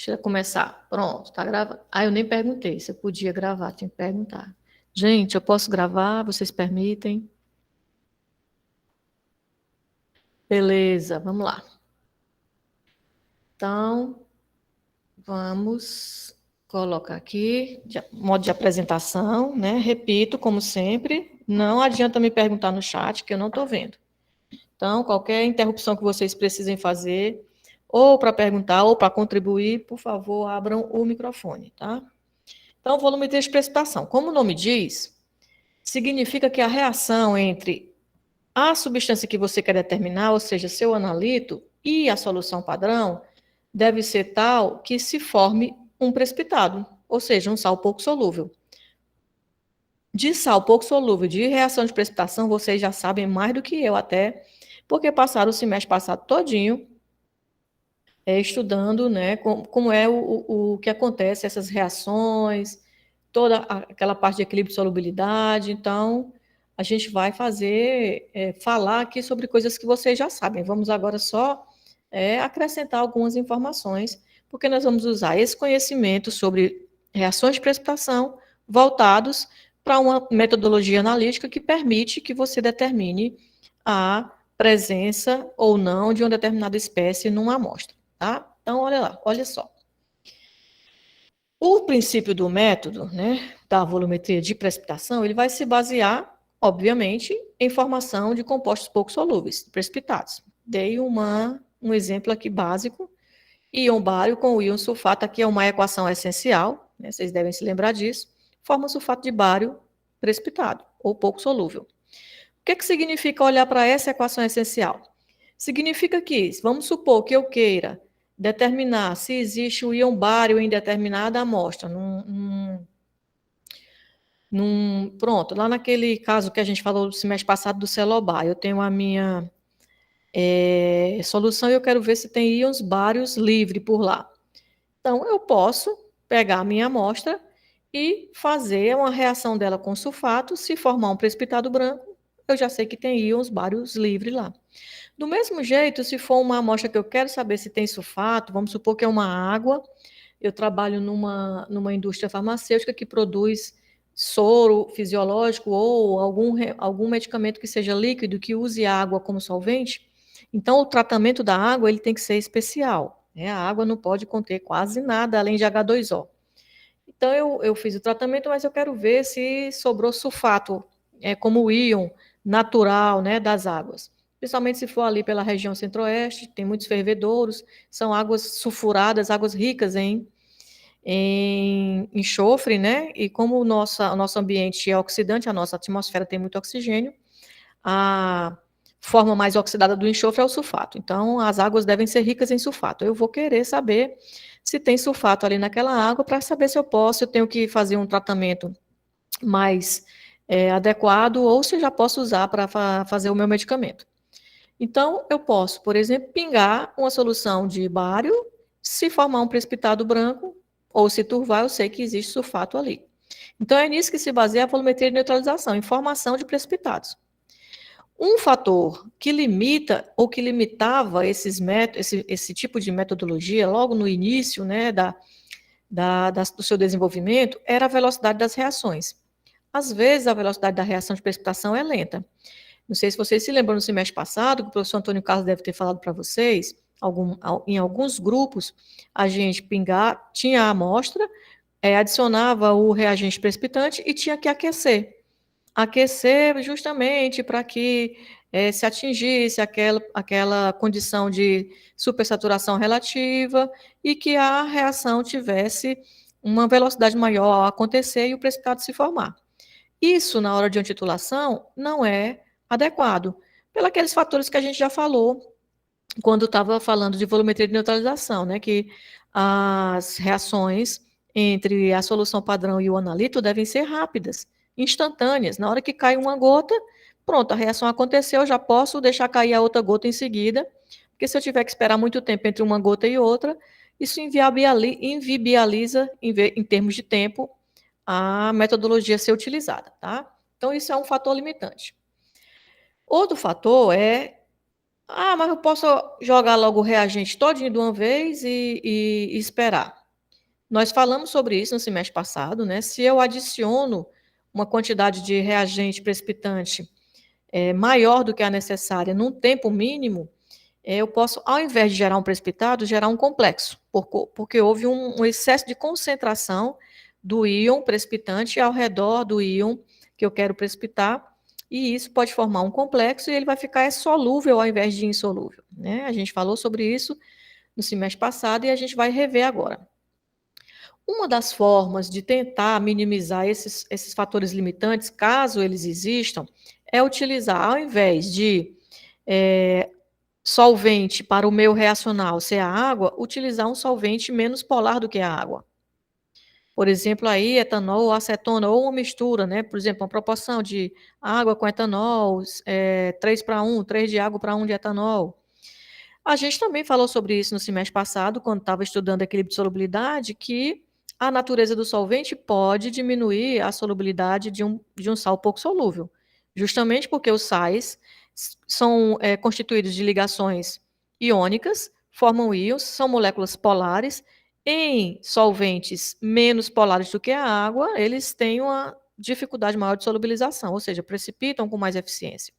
Deixa eu começar. Pronto, tá gravando. Ah, eu nem perguntei se eu podia gravar, tinha que perguntar. Gente, eu posso gravar? Vocês permitem? Beleza, vamos lá. Então, vamos colocar aqui, modo de apresentação, né? Repito, como sempre, não adianta me perguntar no chat, que eu não estou vendo. Então, qualquer interrupção que vocês precisem fazer, ou para perguntar, ou para contribuir, por favor, abram o microfone, tá? Então, volumetria de precipitação. Como o nome diz, significa que a reação entre a substância que você quer determinar, ou seja, seu analito, e a solução padrão, deve ser tal que se forme um precipitado, ou seja, um sal pouco solúvel. De sal pouco solúvel, de reação de precipitação, vocês já sabem mais do que eu até, porque passaram o semestre passado todinho estudando, né, como é o que acontece, essas reações, toda aquela parte de equilíbrio de solubilidade. Então, a gente vai falar aqui sobre coisas que vocês já sabem. Vamos agora só acrescentar algumas informações, porque nós vamos usar esse conhecimento sobre reações de precipitação voltados para uma metodologia analítica que permite que você determine a presença ou não de uma determinada espécie numa amostra, tá? Então, olha lá, olha só. O princípio do método, né, da volumetria de precipitação, ele vai se basear, obviamente, em formação de compostos pouco solúveis, precipitados. Dei um exemplo aqui básico, íon bário com o íon sulfato, aqui é uma equação essencial, né, vocês devem se lembrar disso, forma sulfato de bário precipitado, ou pouco solúvel. O que significa olhar para essa equação essencial? Significa que, vamos supor que eu queira determinar se existe o íon bário em determinada amostra, pronto, lá naquele caso que a gente falou do semestre passado do celobar, eu tenho a minha solução e eu quero ver se tem íons bários livre por lá. Então, eu posso pegar a minha amostra e fazer uma reação dela com sulfato, se formar um precipitado branco, eu já sei que tem íons bários livre lá. Do mesmo jeito, se for uma amostra que eu quero saber se tem sulfato, vamos supor que é uma água, eu trabalho numa indústria farmacêutica que produz soro fisiológico ou algum medicamento que seja líquido, que use água como solvente, então o tratamento da água ele tem que ser especial, né? A água não pode conter quase nada além de H2O. Então eu fiz o tratamento, mas eu quero ver se sobrou sulfato, como íon natural, né, das águas. Principalmente se for ali pela região centro-oeste, tem muitos fervedouros, são águas sulfuradas, águas ricas em enxofre, né? E como o nosso ambiente é oxidante, a nossa atmosfera tem muito oxigênio, a forma mais oxidada do enxofre é o sulfato. Então, as águas devem ser ricas em sulfato. Eu vou querer saber se tem sulfato ali naquela água para saber se eu tenho que fazer um tratamento mais adequado ou se eu já posso usar para fazer o meu medicamento. Então, eu posso, por exemplo, pingar uma solução de bário, se formar um precipitado branco, ou se turvar, eu sei que existe sulfato ali. Então, é nisso que se baseia a volumetria de neutralização, em formação de precipitados. Um fator que limita ou que limitava esse tipo de metodologia logo no início, né, do seu desenvolvimento era a velocidade das reações. Às vezes, a velocidade da reação de precipitação é lenta. Não sei se vocês se lembram no semestre passado, que o professor Antônio Carlos deve ter falado para vocês, em alguns grupos, a gente tinha a amostra, adicionava o reagente precipitante e tinha que aquecer. Aquecer justamente para que se atingisse aquela condição de supersaturação relativa e que a reação tivesse uma velocidade maior ao acontecer e o precipitado se formar. Isso, na hora de uma titulação, não é adequado, pelos aqueles fatores que a gente já falou quando estava falando de volumetria de neutralização, né, que as reações entre a solução padrão e o analito devem ser rápidas, instantâneas. Na hora que cai uma gota, pronto, a reação aconteceu, eu já posso deixar cair a outra gota em seguida, porque se eu tiver que esperar muito tempo entre uma gota e outra, isso inviabiliza, em termos de tempo, a metodologia ser utilizada, tá? Então, isso é um fator limitante. Outro fator é Ah, mas eu posso jogar logo o reagente todinho de uma vez e esperar. Nós falamos sobre isso no semestre passado, né? Se eu adiciono uma quantidade de reagente precipitante maior do que a necessária num tempo mínimo, eu posso, ao invés de gerar um precipitado, gerar um complexo, porque houve um excesso de concentração do íon precipitante ao redor do íon que eu quero precipitar, e isso pode formar um complexo e ele vai ficar solúvel ao invés de insolúvel, né? A gente falou sobre isso no semestre passado e a gente vai rever agora. Uma das formas de tentar minimizar esses fatores limitantes, caso eles existam, é utilizar, ao invés de solvente para o meu reacional ser a água, utilizar um solvente menos polar do que a água. Por exemplo, aí etanol ou acetona, ou uma mistura, né? Por exemplo, uma proporção de água com etanol, 3 para 1, 3 de água para 1 de etanol. A gente também falou sobre isso no semestre passado, quando estava estudando equilíbrio de solubilidade, que a natureza do solvente pode diminuir a solubilidade de um sal pouco solúvel, justamente porque os sais são constituídos de ligações iônicas, formam íons, são moléculas polares. Em solventes menos polares do que a água, eles têm uma dificuldade maior de solubilização, ou seja, precipitam com mais eficiência.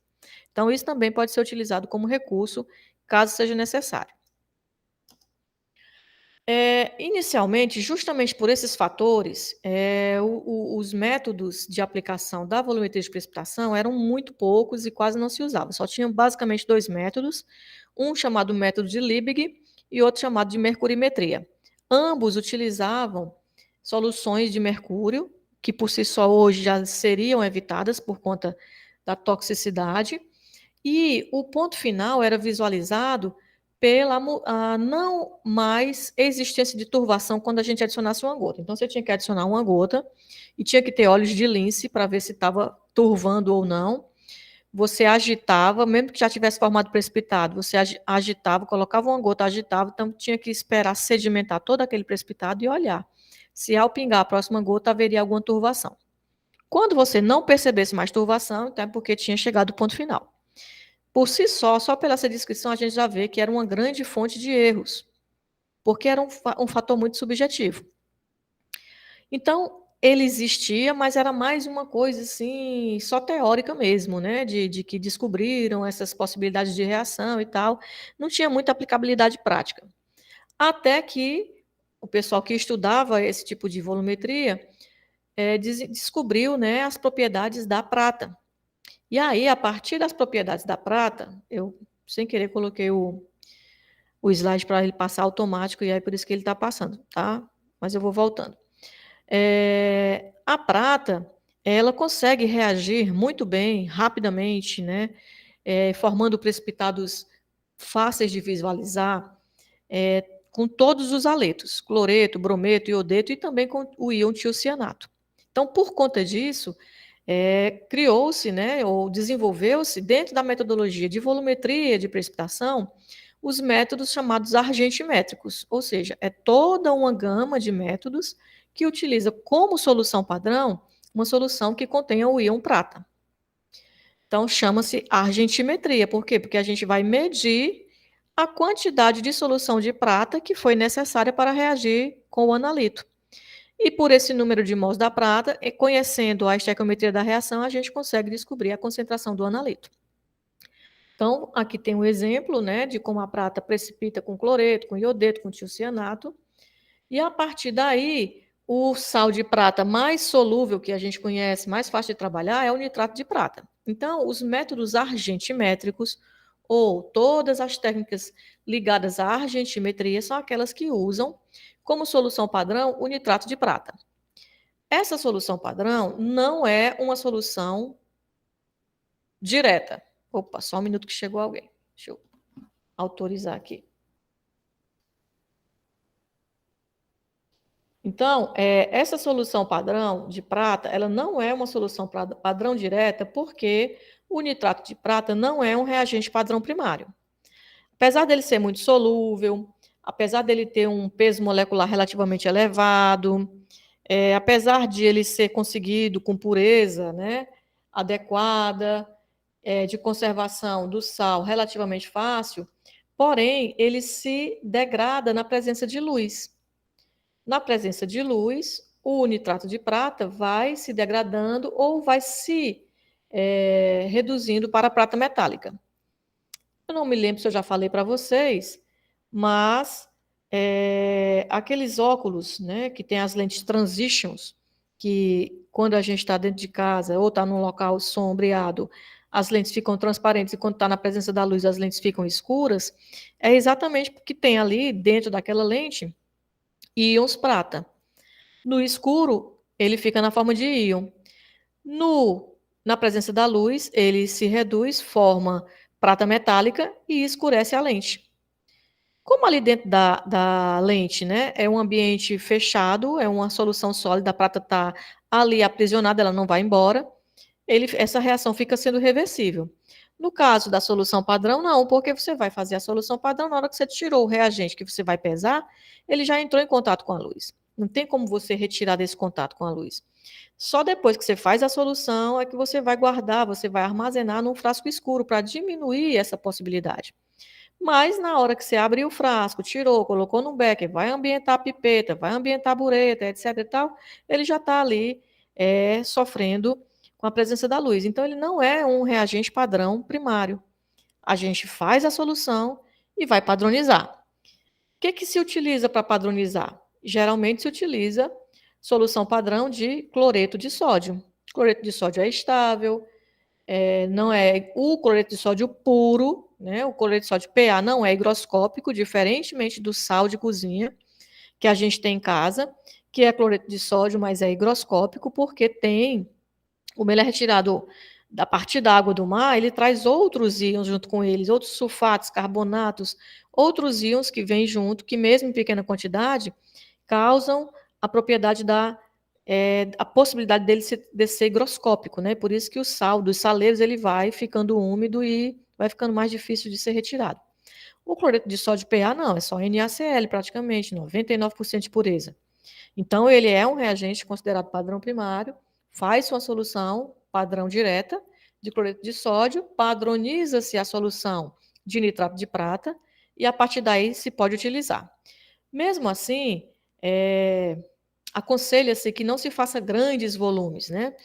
Então, isso também pode ser utilizado como recurso, caso seja necessário. Inicialmente, justamente por esses fatores, os métodos de aplicação da volumetria de precipitação eram muito poucos e quase não se usavam. Só tinham basicamente dois métodos, um chamado método de Liebig e outro chamado de mercurimetria. Ambos utilizavam soluções de mercúrio, que por si só hoje já seriam evitadas por conta da toxicidade, e o ponto final era visualizado pela não mais existência de turvação quando a gente adicionasse uma gota. Então, você tinha que adicionar uma gota e tinha que ter óleos de lince para ver se estava turvando ou não. Você agitava, mesmo que já tivesse formado precipitado, você agitava, colocava uma gota, agitava, então tinha que esperar sedimentar todo aquele precipitado e olhar se ao pingar a próxima gota haveria alguma turvação. Quando você não percebesse mais turvação, então é porque tinha chegado ao ponto final. Por si só pela essa descrição, a gente já vê que era uma grande fonte de erros, porque era um fator muito subjetivo. Então, ele existia, mas era mais uma coisa assim, só teórica mesmo, né? De que descobriram essas possibilidades de reação e tal. Não tinha muita aplicabilidade prática. Até que o pessoal que estudava esse tipo de volumetria descobriu, né, as propriedades da prata. E aí, a partir das propriedades da prata, eu, sem querer, coloquei o slide para ele passar automático, e aí por isso que ele está passando, tá? Mas eu vou voltando. A prata, ela consegue reagir muito bem, rapidamente, né? Formando precipitados fáceis de visualizar, com todos os aletos, cloreto, brometo, iodeto e também com o íon tiocianato. Então, por conta disso, criou-se, né, ou desenvolveu-se, dentro da metodologia de volumetria de precipitação, os métodos chamados argentimétricos, ou seja, é toda uma gama de métodos que utiliza como solução padrão uma solução que contenha o íon prata. Então, chama-se argentimetria. Por quê? Porque a gente vai medir a quantidade de solução de prata que foi necessária para reagir com o analito. E por esse número de mols da prata, conhecendo a estequiometria da reação, a gente consegue descobrir a concentração do analito. Então, aqui tem um exemplo, né, de como a prata precipita com cloreto, com iodeto, com tiocianato. E a partir daí, o sal de prata mais solúvel que a gente conhece, mais fácil de trabalhar, é o nitrato de prata. Então, os métodos argentimétricos, ou todas as técnicas ligadas à argentimetria, são aquelas que usam como solução padrão o nitrato de prata. Essa solução padrão não é uma solução direta. Opa, só um minuto que chegou alguém. Deixa eu autorizar aqui. Então, essa solução padrão de prata, ela não é uma solução padrão direta, porque o nitrato de prata não é um reagente padrão primário. Apesar dele ser muito solúvel, apesar dele ter um peso molecular relativamente elevado, apesar de ele ser conseguido com pureza, né, adequada, de conservação do sal relativamente fácil, porém, ele se degrada na presença de luz. Na presença de luz, o nitrato de prata vai se degradando ou vai se reduzindo para a prata metálica. Eu não me lembro se eu já falei para vocês, mas aqueles óculos, né, que tem as lentes transitions, que quando a gente está dentro de casa ou está num local sombreado, as lentes ficam transparentes e quando está na presença da luz as lentes ficam escuras, é exatamente porque tem ali dentro daquela lente íons prata. No escuro, ele fica na forma de íon. Na presença da luz, ele se reduz, forma prata metálica e escurece a lente. Como ali dentro da lente, né, é um ambiente fechado, é uma solução sólida, a prata está ali aprisionada, ela não vai embora, essa reação fica sendo reversível. No caso da solução padrão, não, porque você vai fazer a solução padrão, na hora que você tirou o reagente que você vai pesar, ele já entrou em contato com a luz. Não tem como você retirar desse contato com a luz. Só depois que você faz a solução é que você vai guardar, você vai armazenar num frasco escuro para diminuir essa possibilidade. Mas na hora que você abriu o frasco, tirou, colocou no becker, vai ambientar a pipeta, vai ambientar a bureta, etc e tal, ele já está ali sofrendo com a presença da luz. Então, ele não é um reagente padrão primário. A gente faz a solução e vai padronizar. O que se utiliza para padronizar? Geralmente se utiliza solução padrão de cloreto de sódio. Cloreto de sódio é estável, não é o cloreto de sódio puro, né? O cloreto de sódio PA não é higroscópico, diferentemente do sal de cozinha que a gente tem em casa, que é cloreto de sódio, mas é higroscópico, porque como ele é retirado da partir da água do mar, ele traz outros íons junto com eles, outros sulfatos, carbonatos, outros íons que vêm junto, que mesmo em pequena quantidade, causam a propriedade a possibilidade de ser higroscópico, né? Por isso que o sal dos saleiros ele vai ficando úmido e vai ficando mais difícil de ser retirado. O cloreto de sódio PA não, é só NaCl praticamente, 99% de pureza. Então ele é um reagente considerado padrão primário, faz sua solução padrão direta de cloreto de sódio, padroniza-se a solução de nitrato de prata e a partir daí se pode utilizar. Mesmo assim, aconselha-se que não se faça grandes volumes, né?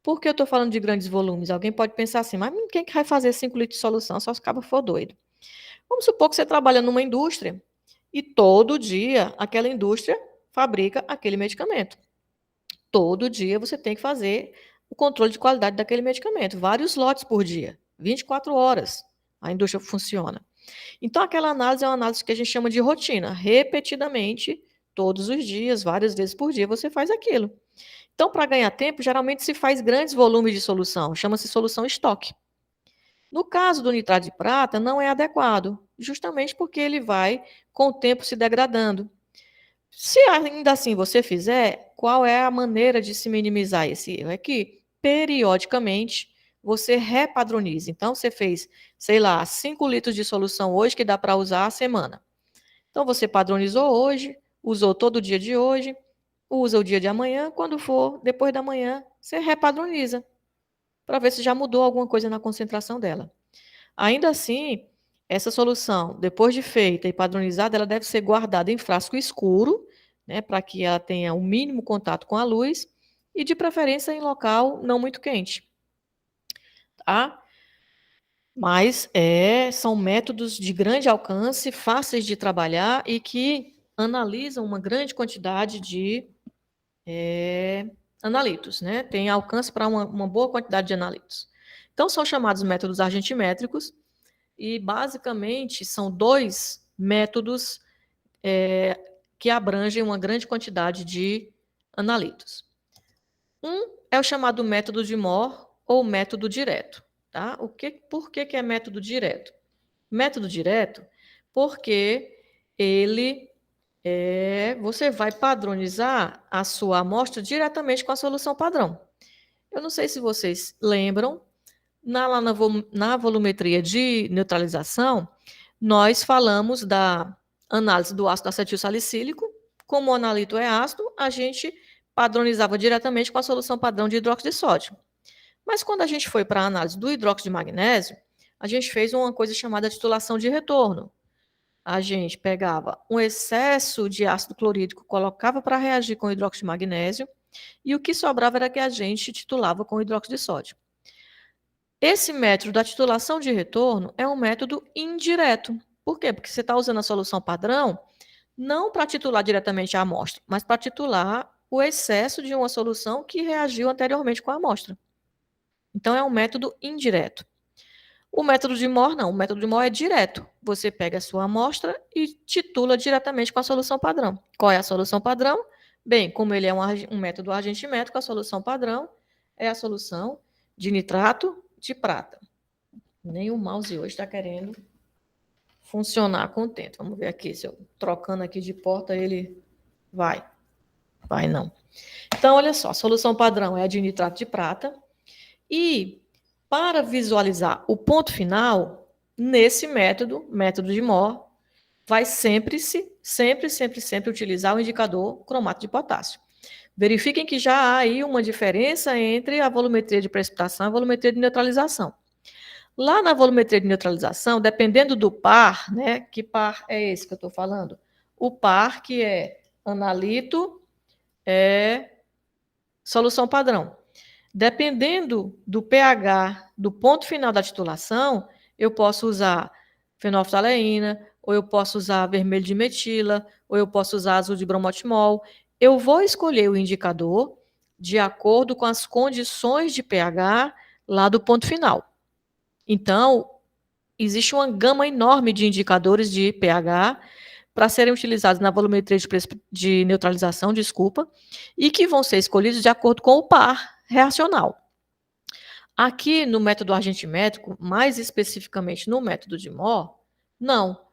Por que eu estou falando de grandes volumes? Alguém pode pensar assim, mas quem que vai fazer 5 litros de solução? Só se o cabo for doido. Vamos supor que você trabalha numa indústria e todo dia aquela indústria fabrica aquele medicamento. Todo dia você tem que fazer o controle de qualidade daquele medicamento, vários lotes por dia, 24 horas a indústria funciona. Então, aquela análise é uma análise que a gente chama de rotina, repetidamente, todos os dias, várias vezes por dia, você faz aquilo. Então, para ganhar tempo, geralmente se faz grandes volumes de solução, chama-se solução estoque. No caso do nitrato de prata, não é adequado, justamente porque ele vai, com o tempo, se degradando. Se ainda assim você fizer, qual é a maneira de se minimizar esse erro? É que, periodicamente, você repadronize. Então, você fez, sei lá, 5 litros de solução hoje que dá para usar a semana. Então, você padronizou hoje, usou todo o dia de hoje, usa o dia de amanhã, quando for depois da manhã, você repadroniza, para ver se já mudou alguma coisa na concentração dela. Ainda assim, essa solução, depois de feita e padronizada, ela deve ser guardada em frasco escuro, né, para que ela tenha o mínimo contato com a luz e, de preferência, em local não muito quente. Tá? Mas são métodos de grande alcance, fáceis de trabalhar e que analisam uma grande quantidade de analitos, né? Tem alcance para uma boa quantidade de analitos. Então, são chamados métodos argentimétricos, e, basicamente, são 2 métodos que abrangem uma grande quantidade de analitos. Um é o chamado método de Mohr ou método direto. Tá? Por que é método direto? Método direto porque você vai padronizar a sua amostra diretamente com a solução padrão. Eu não sei se vocês lembram, na volumetria de neutralização, nós falamos da análise do ácido acetil salicílico. Como o analito é ácido, a gente padronizava diretamente com a solução padrão de hidróxido de sódio. Mas quando a gente foi para a análise do hidróxido de magnésio, a gente fez uma coisa chamada titulação de retorno. A gente pegava um excesso de ácido clorídrico, colocava para reagir com hidróxido de magnésio, e o que sobrava era que a gente titulava com hidróxido de sódio. Esse método da titulação de retorno é um método indireto. Por quê? Porque você está usando a solução padrão não para titular diretamente a amostra, mas para titular o excesso de uma solução que reagiu anteriormente com a amostra. Então, é um método indireto. O método de Moore, não. O método de Moore é direto. Você pega a sua amostra e titula diretamente com a solução padrão. Qual é a solução padrão? Bem, como ele é um método argentimétrico, a solução padrão é a solução de nitrato de prata. Nem o mouse hoje está querendo funcionar contente. Vamos ver aqui, se eu trocando aqui de porta, ele vai. Vai não. Então, olha só, a solução padrão é a de nitrato de prata. E para visualizar o ponto final, nesse método de Moore, vai sempre utilizar o indicador cromato de potássio. Verifiquem que já há aí uma diferença entre a volumetria de precipitação e a volumetria de neutralização. Lá na volumetria de neutralização, dependendo do par, né? Que par é esse que eu estou falando? O par que é analito é solução padrão. Dependendo do pH do ponto final da titulação, eu posso usar fenolftaleína, ou eu posso usar vermelho de metila, ou eu posso usar azul de bromotimol. Eu vou escolher o indicador de acordo com as condições de pH lá do ponto final. Então, existe uma gama enorme de indicadores de pH para serem utilizados na volumetria de neutralização, e que vão ser escolhidos de acordo com o par reacional. Aqui no método argentimétrico, mais especificamente no método de Moore, não.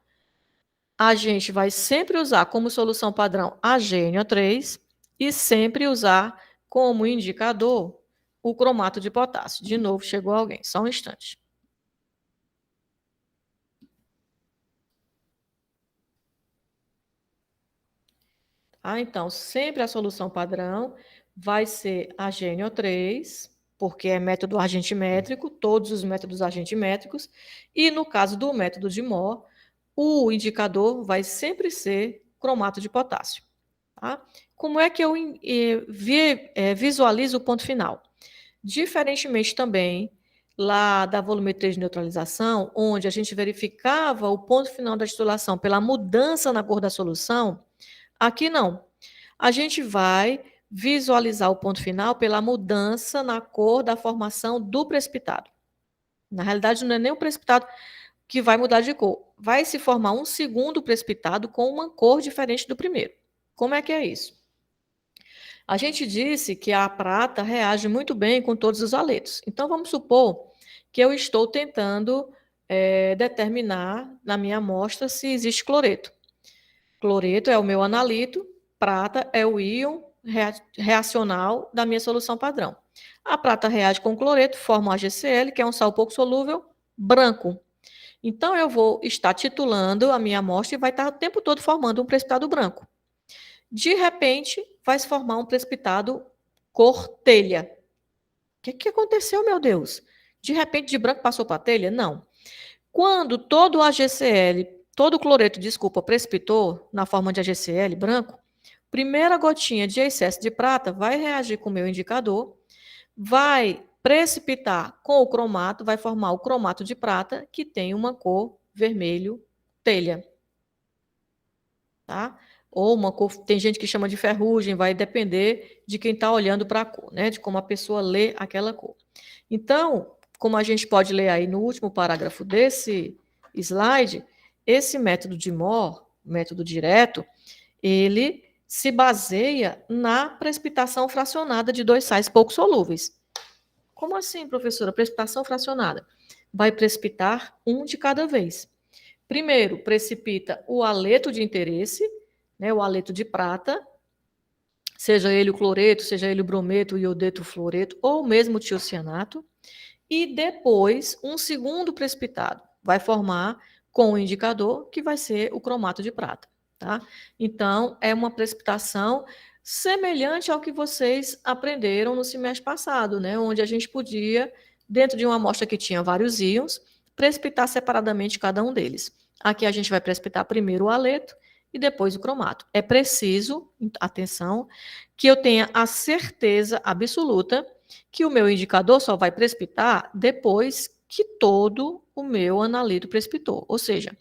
A gente vai sempre usar como solução padrão a GNO3 e sempre usar como indicador o cromato de potássio. De novo, chegou alguém, só um instante. Então, sempre a solução padrão vai ser a GNO3, porque é método argentimétrico, todos os métodos argentimétricos, e no caso do método de Moore, o indicador vai sempre ser cromato de potássio. Tá? Como é que eu visualizo o ponto final? Diferentemente também lá da volumetria de neutralização, onde a gente verificava o ponto final da titulação pela mudança na cor da solução, aqui não. A gente vai visualizar o ponto final pela mudança na cor da formação do precipitado. Na realidade, não é nem o precipitado que vai mudar de cor. Vai se formar um segundo precipitado com uma cor diferente do primeiro. Como é que é isso? A gente disse que a prata reage muito bem com todos os aletos. Então, vamos supor que eu estou tentando determinar na minha amostra se existe cloreto. Cloreto é o meu analito, prata é o íon reacional da minha solução padrão. A prata reage com cloreto, forma o HCl, que é um sal pouco solúvel, branco. Então, eu vou estar titulando a minha amostra e vai estar o tempo todo formando um precipitado branco. De repente, vai se formar um precipitado cor telha. O que aconteceu, meu Deus? De repente, de branco passou para telha? Não. Quando todo o HCl, todo o cloreto, precipitou na forma de HCl branco, primeira gotinha de excesso de prata vai reagir com o meu indicador, vai precipitar com o cromato, vai formar o cromato de prata, que tem uma cor vermelho telha. Tá? Ou uma cor, tem gente que chama de ferrugem, vai depender de quem está olhando para a cor, né? De como a pessoa lê aquela cor. Então, como a gente pode ler aí no último parágrafo desse slide, esse método de Moore, método direto, ele se baseia na precipitação fracionada de dois sais pouco solúveis. Como assim, professora? Precipitação fracionada. Vai precipitar um de cada vez. Primeiro, precipita o aleto de interesse, né, o aleto de prata, seja ele o cloreto, seja ele o brometo, o iodeto, o fluoreto, ou mesmo o tiocianato. E depois, um segundo precipitado vai formar com o indicador, que vai ser o cromato de prata. Tá? Então, é uma precipitação semelhante ao que vocês aprenderam no semestre passado, né? Onde a gente podia, dentro de uma amostra que tinha vários íons, precipitar separadamente cada um deles. Aqui a gente vai precipitar primeiro o haleto e depois o cromato. É preciso, atenção, que eu tenha a certeza absoluta que o meu indicador só vai precipitar depois que todo o meu analito precipitou. Ou seja,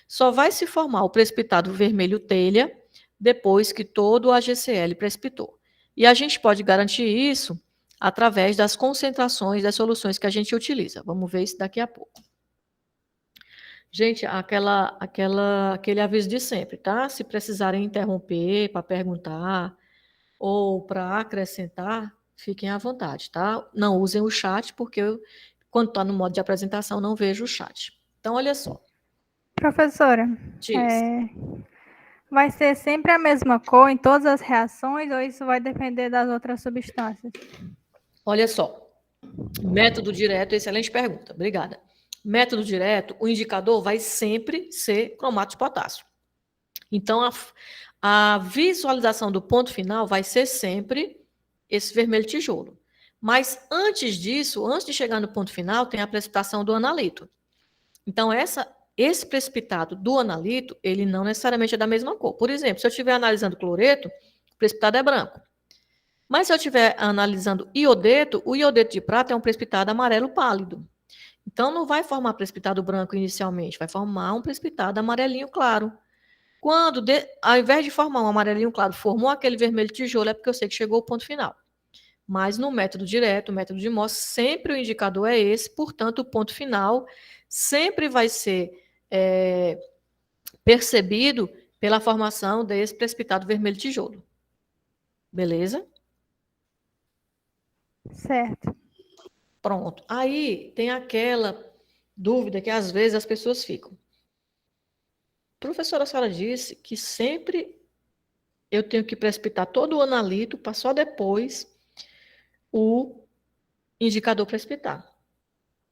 só vai se formar o precipitado vermelho telha depois que todo o AgCl precipitou. E a gente pode garantir isso através das concentrações das soluções que a gente utiliza. Vamos ver isso daqui a pouco. Gente, aquele aviso de sempre, tá? Se precisarem interromper para perguntar ou para acrescentar, fiquem à vontade, tá? Não usem o chat, porque quando está no modo de apresentação, não vejo o chat. Então, olha só. Professora, Diz. vai ser sempre a mesma cor em todas as reações ou isso vai depender das outras substâncias? Olha só. Método direto, excelente pergunta. Obrigada. Método direto, o indicador vai sempre ser cromato de potássio. Então, a visualização do ponto final vai ser sempre esse vermelho tijolo. Mas antes disso, antes de chegar no ponto final, tem a precipitação do analito. Então, esse precipitado do analito, ele não necessariamente é da mesma cor. Por exemplo, se eu estiver analisando cloreto, o precipitado é branco. Mas se eu estiver analisando iodeto, o iodeto de prata é um precipitado amarelo pálido. Então, não vai formar precipitado branco inicialmente, vai formar um precipitado amarelinho claro. Quando, ao invés de formar um amarelinho claro, formou aquele vermelho tijolo, é porque eu sei que chegou ao ponto final. Mas no método direto, o método de Mohs, sempre o indicador é esse, portanto, o ponto final sempre vai ser percebido pela formação desse precipitado vermelho tijolo. Beleza? Certo. Pronto. Aí tem aquela dúvida que às vezes as pessoas ficam. Professora, a senhora disse que sempre eu tenho que precipitar todo o analito para só depois o indicador precipitar.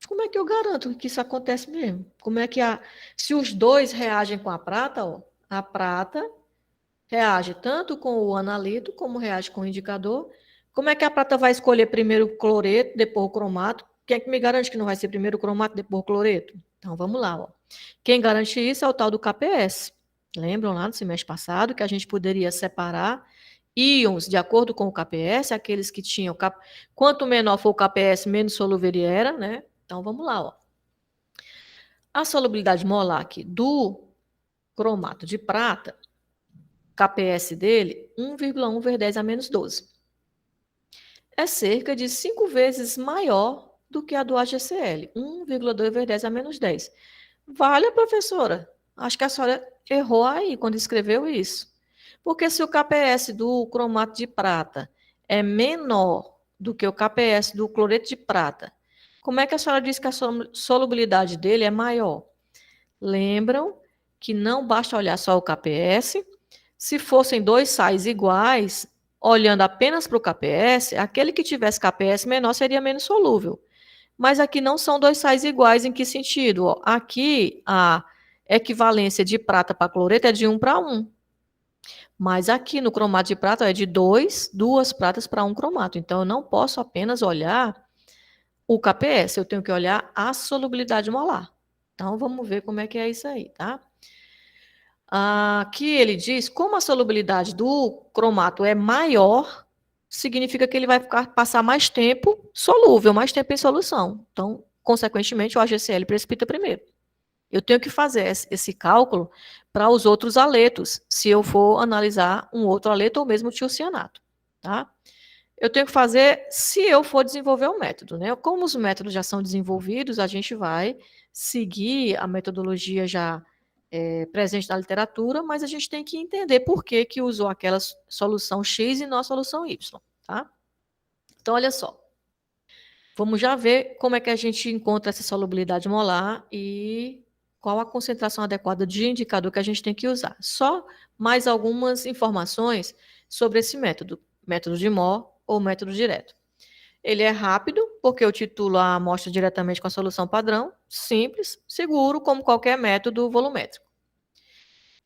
Como é que eu garanto que isso acontece mesmo? Como é que se os dois reagem com a prata, ó, a prata reage tanto com o analito como reage com o indicador. Como é que a prata vai escolher primeiro o cloreto, depois o cromato? Quem é que me garante que não vai ser primeiro o cromato, depois o cloreto? Então vamos lá, ó. Quem garante isso é o tal do KPS. Lembram lá no semestre passado que a gente poderia separar íons de acordo com o KPS, aqueles que tinham quanto menor for o KPS, menos solúvel ele era, né? Então vamos lá, ó. A solubilidade molar aqui do cromato de prata, KPS dele, 1,1 vezes 10 a menos 12. É cerca de 5 vezes maior do que a do AgCl, 1,2 vezes 10 a menos 10. Vale, professora? Acho que a senhora errou aí quando escreveu isso. Porque se o KPS do cromato de prata é menor do que o KPS do cloreto de prata, como é que a senhora diz que a solubilidade dele é maior? Lembram que não basta olhar só o KPS. Se fossem dois sais iguais, olhando apenas para o KPS, aquele que tivesse KPS menor seria menos solúvel. Mas aqui não são dois sais iguais, em que sentido? Ó, aqui a equivalência de prata para cloreto é de 1 para 1. Mas aqui no cromato de prata é de duas pratas para um cromato. Então eu não posso apenas olhar o KPS, eu tenho que olhar a solubilidade molar. Então vamos ver como é que é isso aí, tá? Aqui ele diz, como a solubilidade do cromato é maior, significa que ele vai passar mais tempo solúvel, mais tempo em solução. Então, consequentemente, o AgCl precipita primeiro. Eu tenho que fazer esse cálculo para os outros aletos, se eu for analisar um outro aleto ou mesmo tiocianato, tá? Eu tenho que fazer se eu for desenvolver um método, né? Como os métodos já são desenvolvidos, a gente vai seguir a metodologia já presente na literatura, mas a gente tem que entender por que que usou aquela solução X e não a solução Y, tá? Então, olha só. Vamos já ver como é que a gente encontra essa solubilidade molar e qual a concentração adequada de indicador que a gente tem que usar. Só mais algumas informações sobre esse método, método de Mohr ou método direto. Ele é rápido, porque eu titulo a amostra diretamente com a solução padrão, simples, seguro, como qualquer método volumétrico.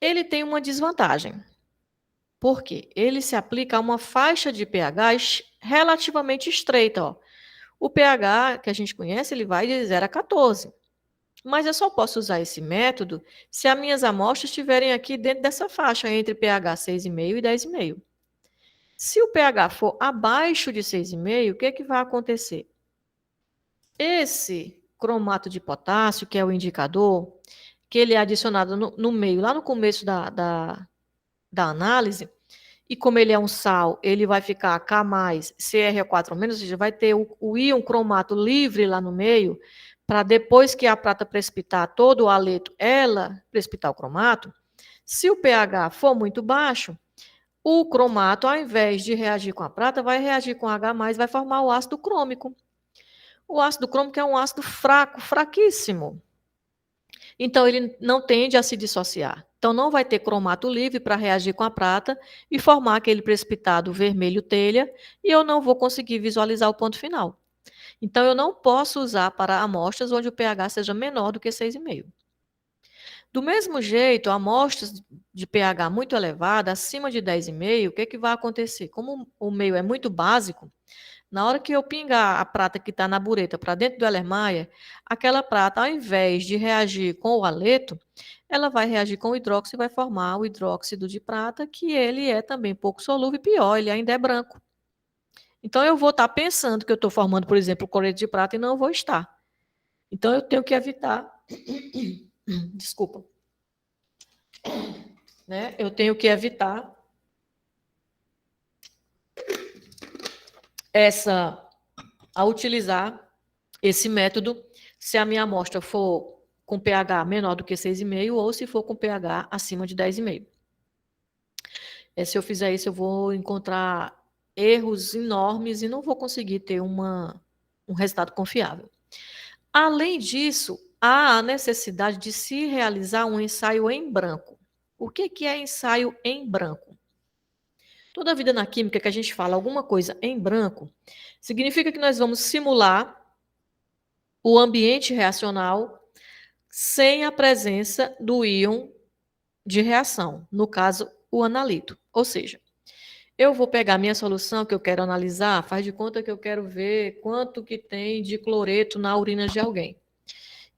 Ele tem uma desvantagem. Por quê? Ele se aplica a uma faixa de pH relativamente estreita. Ó. O pH que a gente conhece, ele vai de 0 a 14. Mas eu só posso usar esse método se as minhas amostras estiverem aqui dentro dessa faixa, entre pH 6,5 e 10,5. Se o pH for abaixo de 6,5, o que, que vai acontecer? Esse cromato de potássio, que é o indicador, que ele é adicionado no meio, lá no começo da análise, e como ele é um sal, ele vai ficar K+, CrO4-, ou seja, vai ter o íon cromato livre lá no meio, para depois que a prata precipitar todo o haleto, ela precipitar o cromato. Se o pH for muito baixo, o cromato, ao invés de reagir com a prata, vai reagir com H+, vai formar o ácido crômico. O ácido crômico é um ácido fraco, fraquíssimo. Então, ele não tende a se dissociar. Então, não vai ter cromato livre para reagir com a prata e formar aquele precipitado vermelho telha, e eu não vou conseguir visualizar o ponto final. Então, eu não posso usar para amostras onde o pH seja menor do que 6,5. Do mesmo jeito, amostras de pH muito elevada, acima de 10,5, o que, que vai acontecer? Como o meio é muito básico, na hora que eu pingar a prata que está na bureta para dentro do Erlenmeyer, aquela prata, ao invés de reagir com o haleto, ela vai reagir com o hidróxido e vai formar o hidróxido de prata, que ele é também pouco solúvel e pior, ele ainda é branco. Então, eu vou estar pensando que eu estou formando, por exemplo, o cloreto de prata e não vou estar. Então, eu tenho que evitar. Desculpa. Né? Eu tenho que evitar a utilizar esse método se a minha amostra for com pH menor do que 6,5 ou se for com pH acima de 10,5. Se eu fizer isso, eu vou encontrar erros enormes e não vou conseguir ter um resultado confiável. Além disso, há a necessidade de se realizar um ensaio em branco. O que é ensaio em branco? Toda a vida na química que a gente fala alguma coisa em branco, significa que nós vamos simular o ambiente reacional sem a presença do íon de reação, no caso, o analito. Ou seja, eu vou pegar minha solução que eu quero analisar, faz de conta que eu quero ver quanto que tem de cloreto na urina de alguém.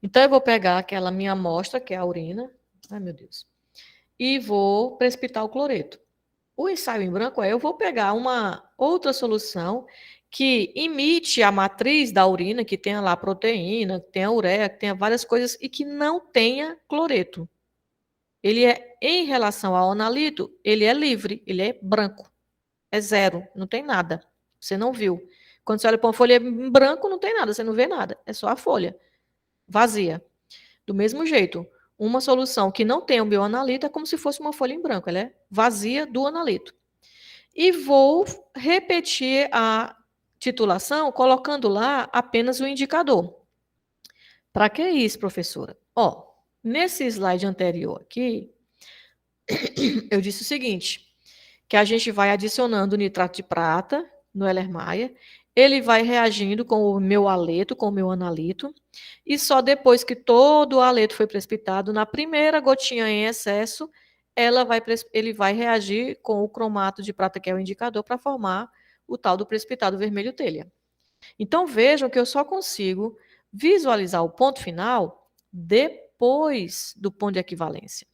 Então, eu vou pegar aquela minha amostra, que é a urina, ai meu Deus, e vou precipitar o cloreto. O ensaio em branco eu vou pegar uma outra solução que imite a matriz da urina, que tenha lá proteína, que tenha ureia, que tenha várias coisas e que não tenha cloreto. Ele é, em relação ao analito, ele é livre, ele é branco, é zero, não tem nada. Você não viu. Quando você olha para uma folha em branco, não tem nada, você não vê nada, é só a folha, vazia. Do mesmo jeito, uma solução que não tem um bioanalito é como se fosse uma folha em branco, ela é vazia do analito. E vou repetir a titulação colocando lá apenas o indicador. Para que isso, professora? Ó, nesse slide anterior aqui, eu disse o seguinte, que a gente vai adicionando nitrato de prata no Erlenmeyer, ele vai reagindo com o meu haleto, com o meu analito, e só depois que todo o haleto foi precipitado, na primeira gotinha em excesso, ele vai reagir com o cromato de prata, que é o indicador, para formar o tal do precipitado vermelho telha. Então, vejam que eu só consigo visualizar o ponto final depois do ponto de equivalência.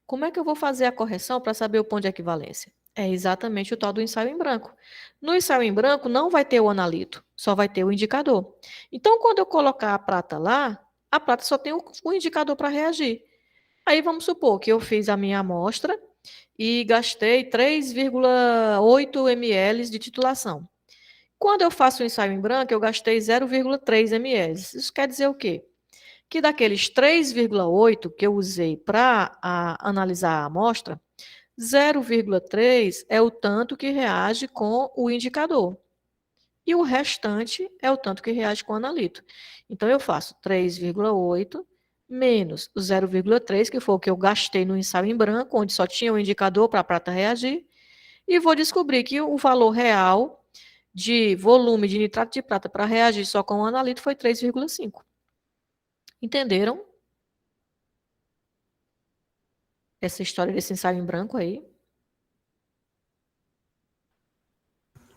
Como é que eu vou fazer a correção para saber o ponto de equivalência? É exatamente o tal do ensaio em branco. No ensaio em branco não vai ter o analito, só vai ter o indicador. Então, quando eu colocar a prata lá, a prata só tem o indicador para reagir. Aí vamos supor que eu fiz a minha amostra e gastei 3,8 ml de titulação. Quando eu faço o ensaio em branco, eu gastei 0,3 ml. Isso quer dizer o quê? Que daqueles 3,8 que eu usei para analisar a amostra, 0,3 é o tanto que reage com o indicador. E o restante é o tanto que reage com o analito. Então, eu faço 3,8 menos o 0,3, que foi o que eu gastei no ensaio em branco, onde só tinha o indicador para a prata reagir, e vou descobrir que o valor real de volume de nitrato de prata para reagir só com o analito foi 3,5. Entenderam essa história desse ensaio em branco aí?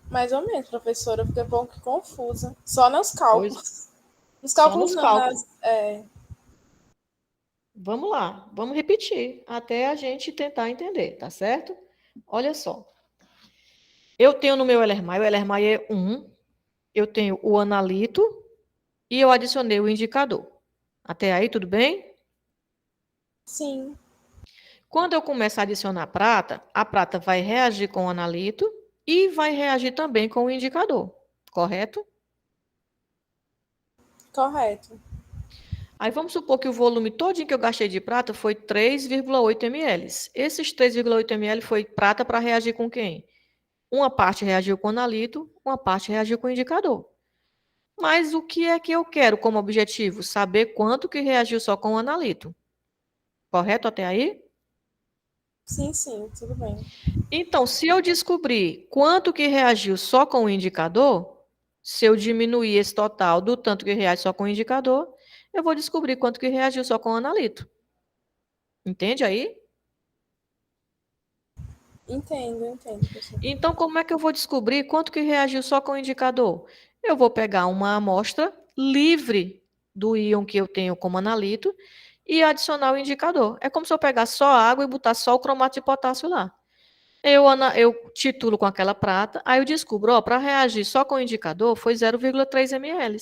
Mais ou menos, professora, eu fiquei um pouco confusa. Só nos Pois, cálculos. Nos só cálculos nos não, cálculos. nas, Vamos lá, vamos repetir até a gente tentar entender, tá certo? Olha só. Eu tenho no meu Ellermai, o Ellermai é 1, eu tenho o analito e eu adicionei o indicador. Até aí, tudo bem? sim, Quando eu começar a adicionar a prata vai reagir com o analito e vai reagir também com o indicador, correto? correto. Aí vamos supor que o volume todo que eu gastei de prata foi 3,8 ml. Esses 3,8 ml foi prata para reagir com quem? Uma parte reagiu com o analito, uma parte reagiu com o indicador. Mas o que é que eu quero como objetivo? Saber quanto que reagiu só com o analito. Correto até aí? Sim, sim, tudo bem. Então, se eu descobrir quanto que reagiu só com o indicador, se eu diminuir esse total do tanto que reage só com o indicador, eu vou descobrir quanto que reagiu só com o analito. Entende aí? Entendo, professor. Então, como é que eu vou descobrir quanto que reagiu só com o indicador? Eu vou pegar uma amostra livre do íon que eu tenho como analito e adicionar o indicador. É como se eu pegasse só água e botasse só o cromato de potássio lá. Eu titulo com aquela prata, aí eu descubro, ó, para reagir só com o indicador foi 0,3 ml.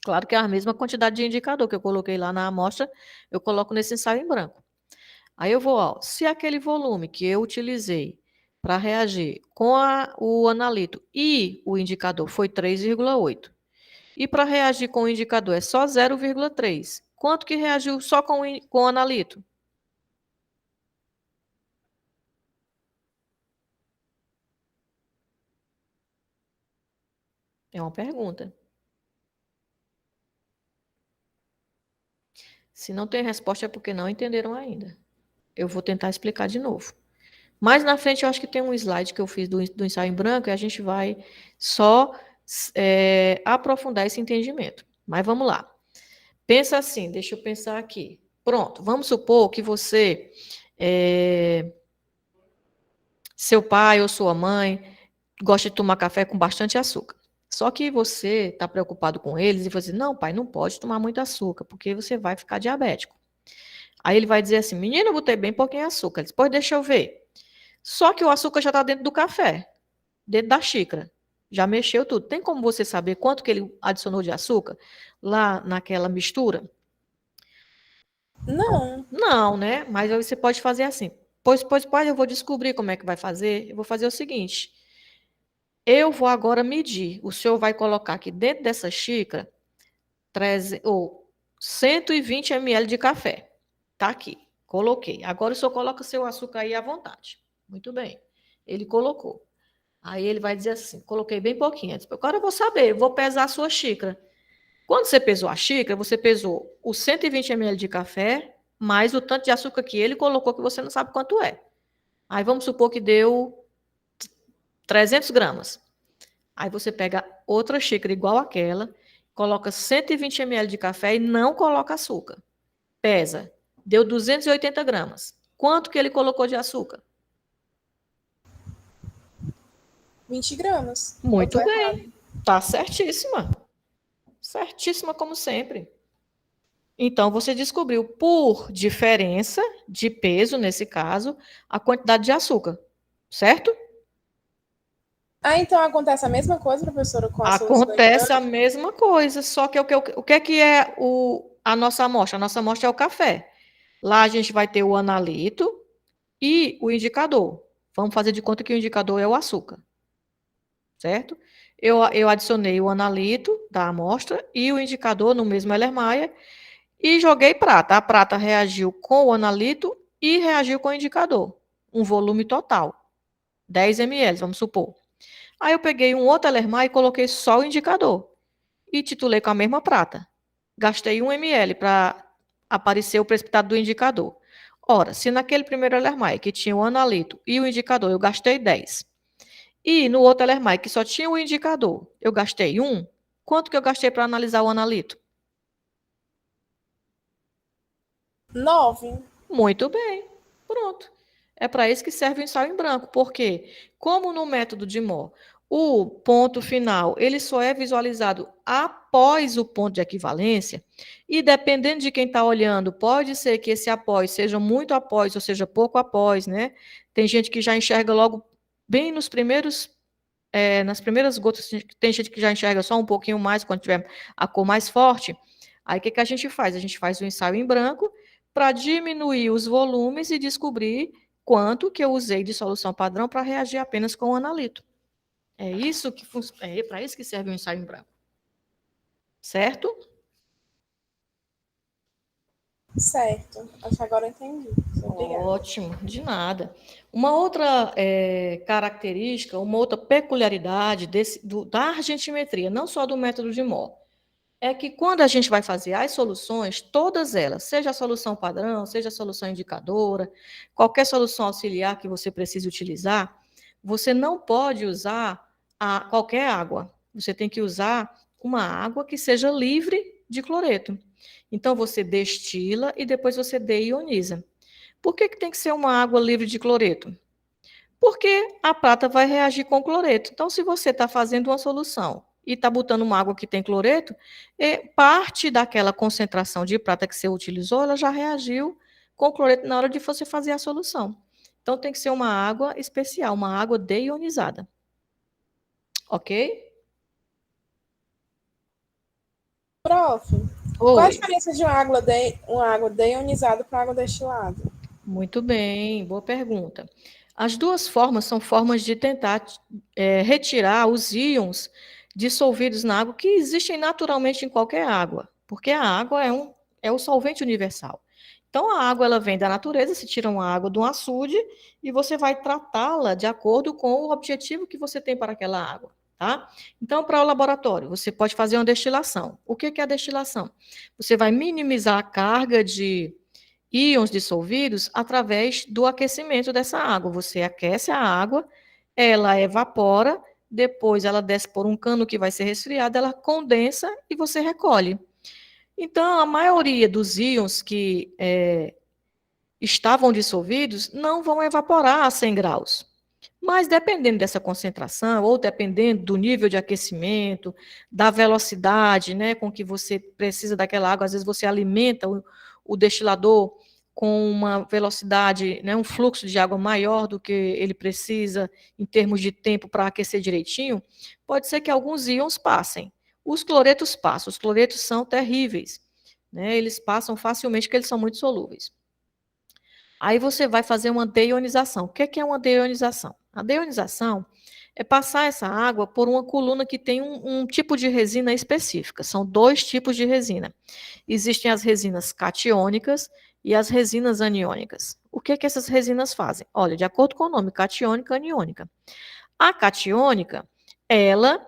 Claro que é a mesma quantidade de indicador que eu coloquei lá na amostra, eu coloco nesse ensaio em branco. Aí eu vou, ó, se aquele volume que eu utilizei para reagir com o analito e o indicador foi 3,8, e para reagir com o indicador é só 0,3, quanto que reagiu só com o analito? É uma pergunta. Se não tem resposta é porque não entenderam ainda. Eu vou tentar explicar de novo. Mais na frente, eu acho que tem um slide que eu fiz do ensaio em branco e a gente vai só aprofundar esse entendimento. Mas vamos lá. Pensa assim, deixa eu pensar aqui. Pronto, vamos supor que você, seu pai ou sua mãe, gosta de tomar café com bastante açúcar. Só que você está preocupado com eles e você diz, não, pai, não pode tomar muito açúcar, porque você vai ficar diabético. Aí ele vai dizer assim, menino, eu botei bem pouquinho açúcar. Ele diz, pois deixa eu ver. Só que o açúcar já está dentro do café, dentro da xícara. Já mexeu tudo. Tem como você saber quanto que ele adicionou de açúcar lá naquela mistura? Não, Não, né? Mas aí você pode fazer assim. Pois, pai, eu vou descobrir como é que vai fazer. Eu vou fazer o seguinte: eu vou agora medir. O senhor vai colocar aqui dentro dessa xícara 120 ml de café. Tá aqui. Coloquei. Agora o senhor coloca seu açúcar aí à vontade. Muito bem. Ele colocou. Aí ele vai dizer assim: coloquei bem pouquinho. Agora eu vou saber, eu vou pesar a sua xícara. Quando você pesou a xícara, você pesou os 120 ml de café, mais o tanto de açúcar que ele colocou, que você não sabe quanto é. Aí vamos supor que deu 300 gramas. Aí você pega outra xícara igual àquela, coloca 120 ml de café e não coloca açúcar. Pesa. Deu 280 gramas. Quanto que ele colocou de açúcar? 20 gramas. Eu tô Muito errado. bem. Tá certíssima. Certíssima como sempre. Então, você descobriu por diferença de peso, nesse caso, a quantidade de açúcar, certo? Ah, então acontece a mesma coisa, professora, com a solução em Acontece a branco? mesma coisa, só que o que é a nossa amostra? A nossa amostra é o café. Lá a gente vai ter o analito e o indicador. Vamos fazer de conta que o indicador é o açúcar, certo? Eu adicionei o analito da amostra e o indicador no mesmo Erlenmeyer e joguei prata. A prata reagiu com o analito e reagiu com o indicador. Um volume total, 10 ml, vamos supor. Aí eu peguei um outro Erlenmeyer e coloquei só o indicador e titulei com a mesma prata. Gastei 1 ml para aparecer o precipitado do indicador. Ora, se naquele primeiro Erlenmeyer que tinha o analito e o indicador eu gastei 10, e no outro Erlenmeyer que só tinha o indicador eu gastei 1, quanto que eu gastei para analisar o analito? 9. Muito bem, pronto. É para isso que serve o ensaio em branco, porque, como no método de Moore, O ponto final, ele só é visualizado após o ponto de equivalência, e dependendo de quem está olhando, pode ser que esse após seja muito após, ou seja, pouco após, né? Tem gente que já enxerga logo bem nos primeiros, nas primeiras gotas, tem gente que já enxerga só um pouquinho mais quando tiver a cor mais forte. Aí o que a gente faz? A gente faz o ensaio em branco para diminuir os volumes e descobrir quanto que eu usei de solução padrão para reagir apenas com o analito. É isso que é para isso que serve o ensaio em branco. Certo? Certo. Acho que agora eu entendi. Obrigada. Ótimo, de nada. Uma outra característica, uma outra peculiaridade da argentimetria, não só do método de Moore, é que quando a gente vai fazer as soluções, todas elas, seja a solução padrão, seja a solução indicadora, qualquer solução auxiliar que você precise utilizar, você não pode usar qualquer água. Você tem que usar uma água que seja livre de cloreto. Então, você destila e depois você deioniza. Por que tem que ser uma água livre de cloreto? Porque a prata vai reagir com cloreto. Então, se você está fazendo uma solução e está botando uma água que tem cloreto, parte daquela concentração de prata que você utilizou, ela já reagiu com cloreto na hora de você fazer a solução. Então, tem que ser uma água especial, uma água deionizada. Ok? Prof, qual a diferença de uma água deionizada para água destilada? Muito bem, boa pergunta. As duas formas são formas de tentar retirar os íons dissolvidos na água que existem naturalmente em qualquer água, porque a água é o solvente universal. Então, a água ela vem da natureza, se tira uma água de um açude e você vai tratá-la de acordo com o objetivo que você tem para aquela água. Tá? Então, para o laboratório, você pode fazer uma destilação. O que é a destilação? Você vai minimizar a carga de íons dissolvidos através do aquecimento dessa água. Você aquece a água, ela evapora, depois ela desce por um cano que vai ser resfriado, ela condensa e você recolhe. Então, a maioria dos íons que estavam dissolvidos não vão evaporar a 100 graus. Mas dependendo dessa concentração, ou dependendo do nível de aquecimento, da velocidade, né, com que você precisa daquela água, às vezes você alimenta o destilador com uma velocidade, né, um fluxo de água maior do que ele precisa em termos de tempo para aquecer direitinho, pode ser que alguns íons passem. Os cloretos passam, os cloretos são terríveis, né, eles passam facilmente porque eles são muito solúveis. Aí você vai fazer uma deionização. O que é uma deionização? A deionização é passar essa água por uma coluna que tem um tipo de resina específica. São 2 tipos de resina. Existem as resinas catiônicas e as resinas aniônicas. O que essas resinas fazem? Olha, de acordo com o nome, catiônica, aniônica. A catiônica, ela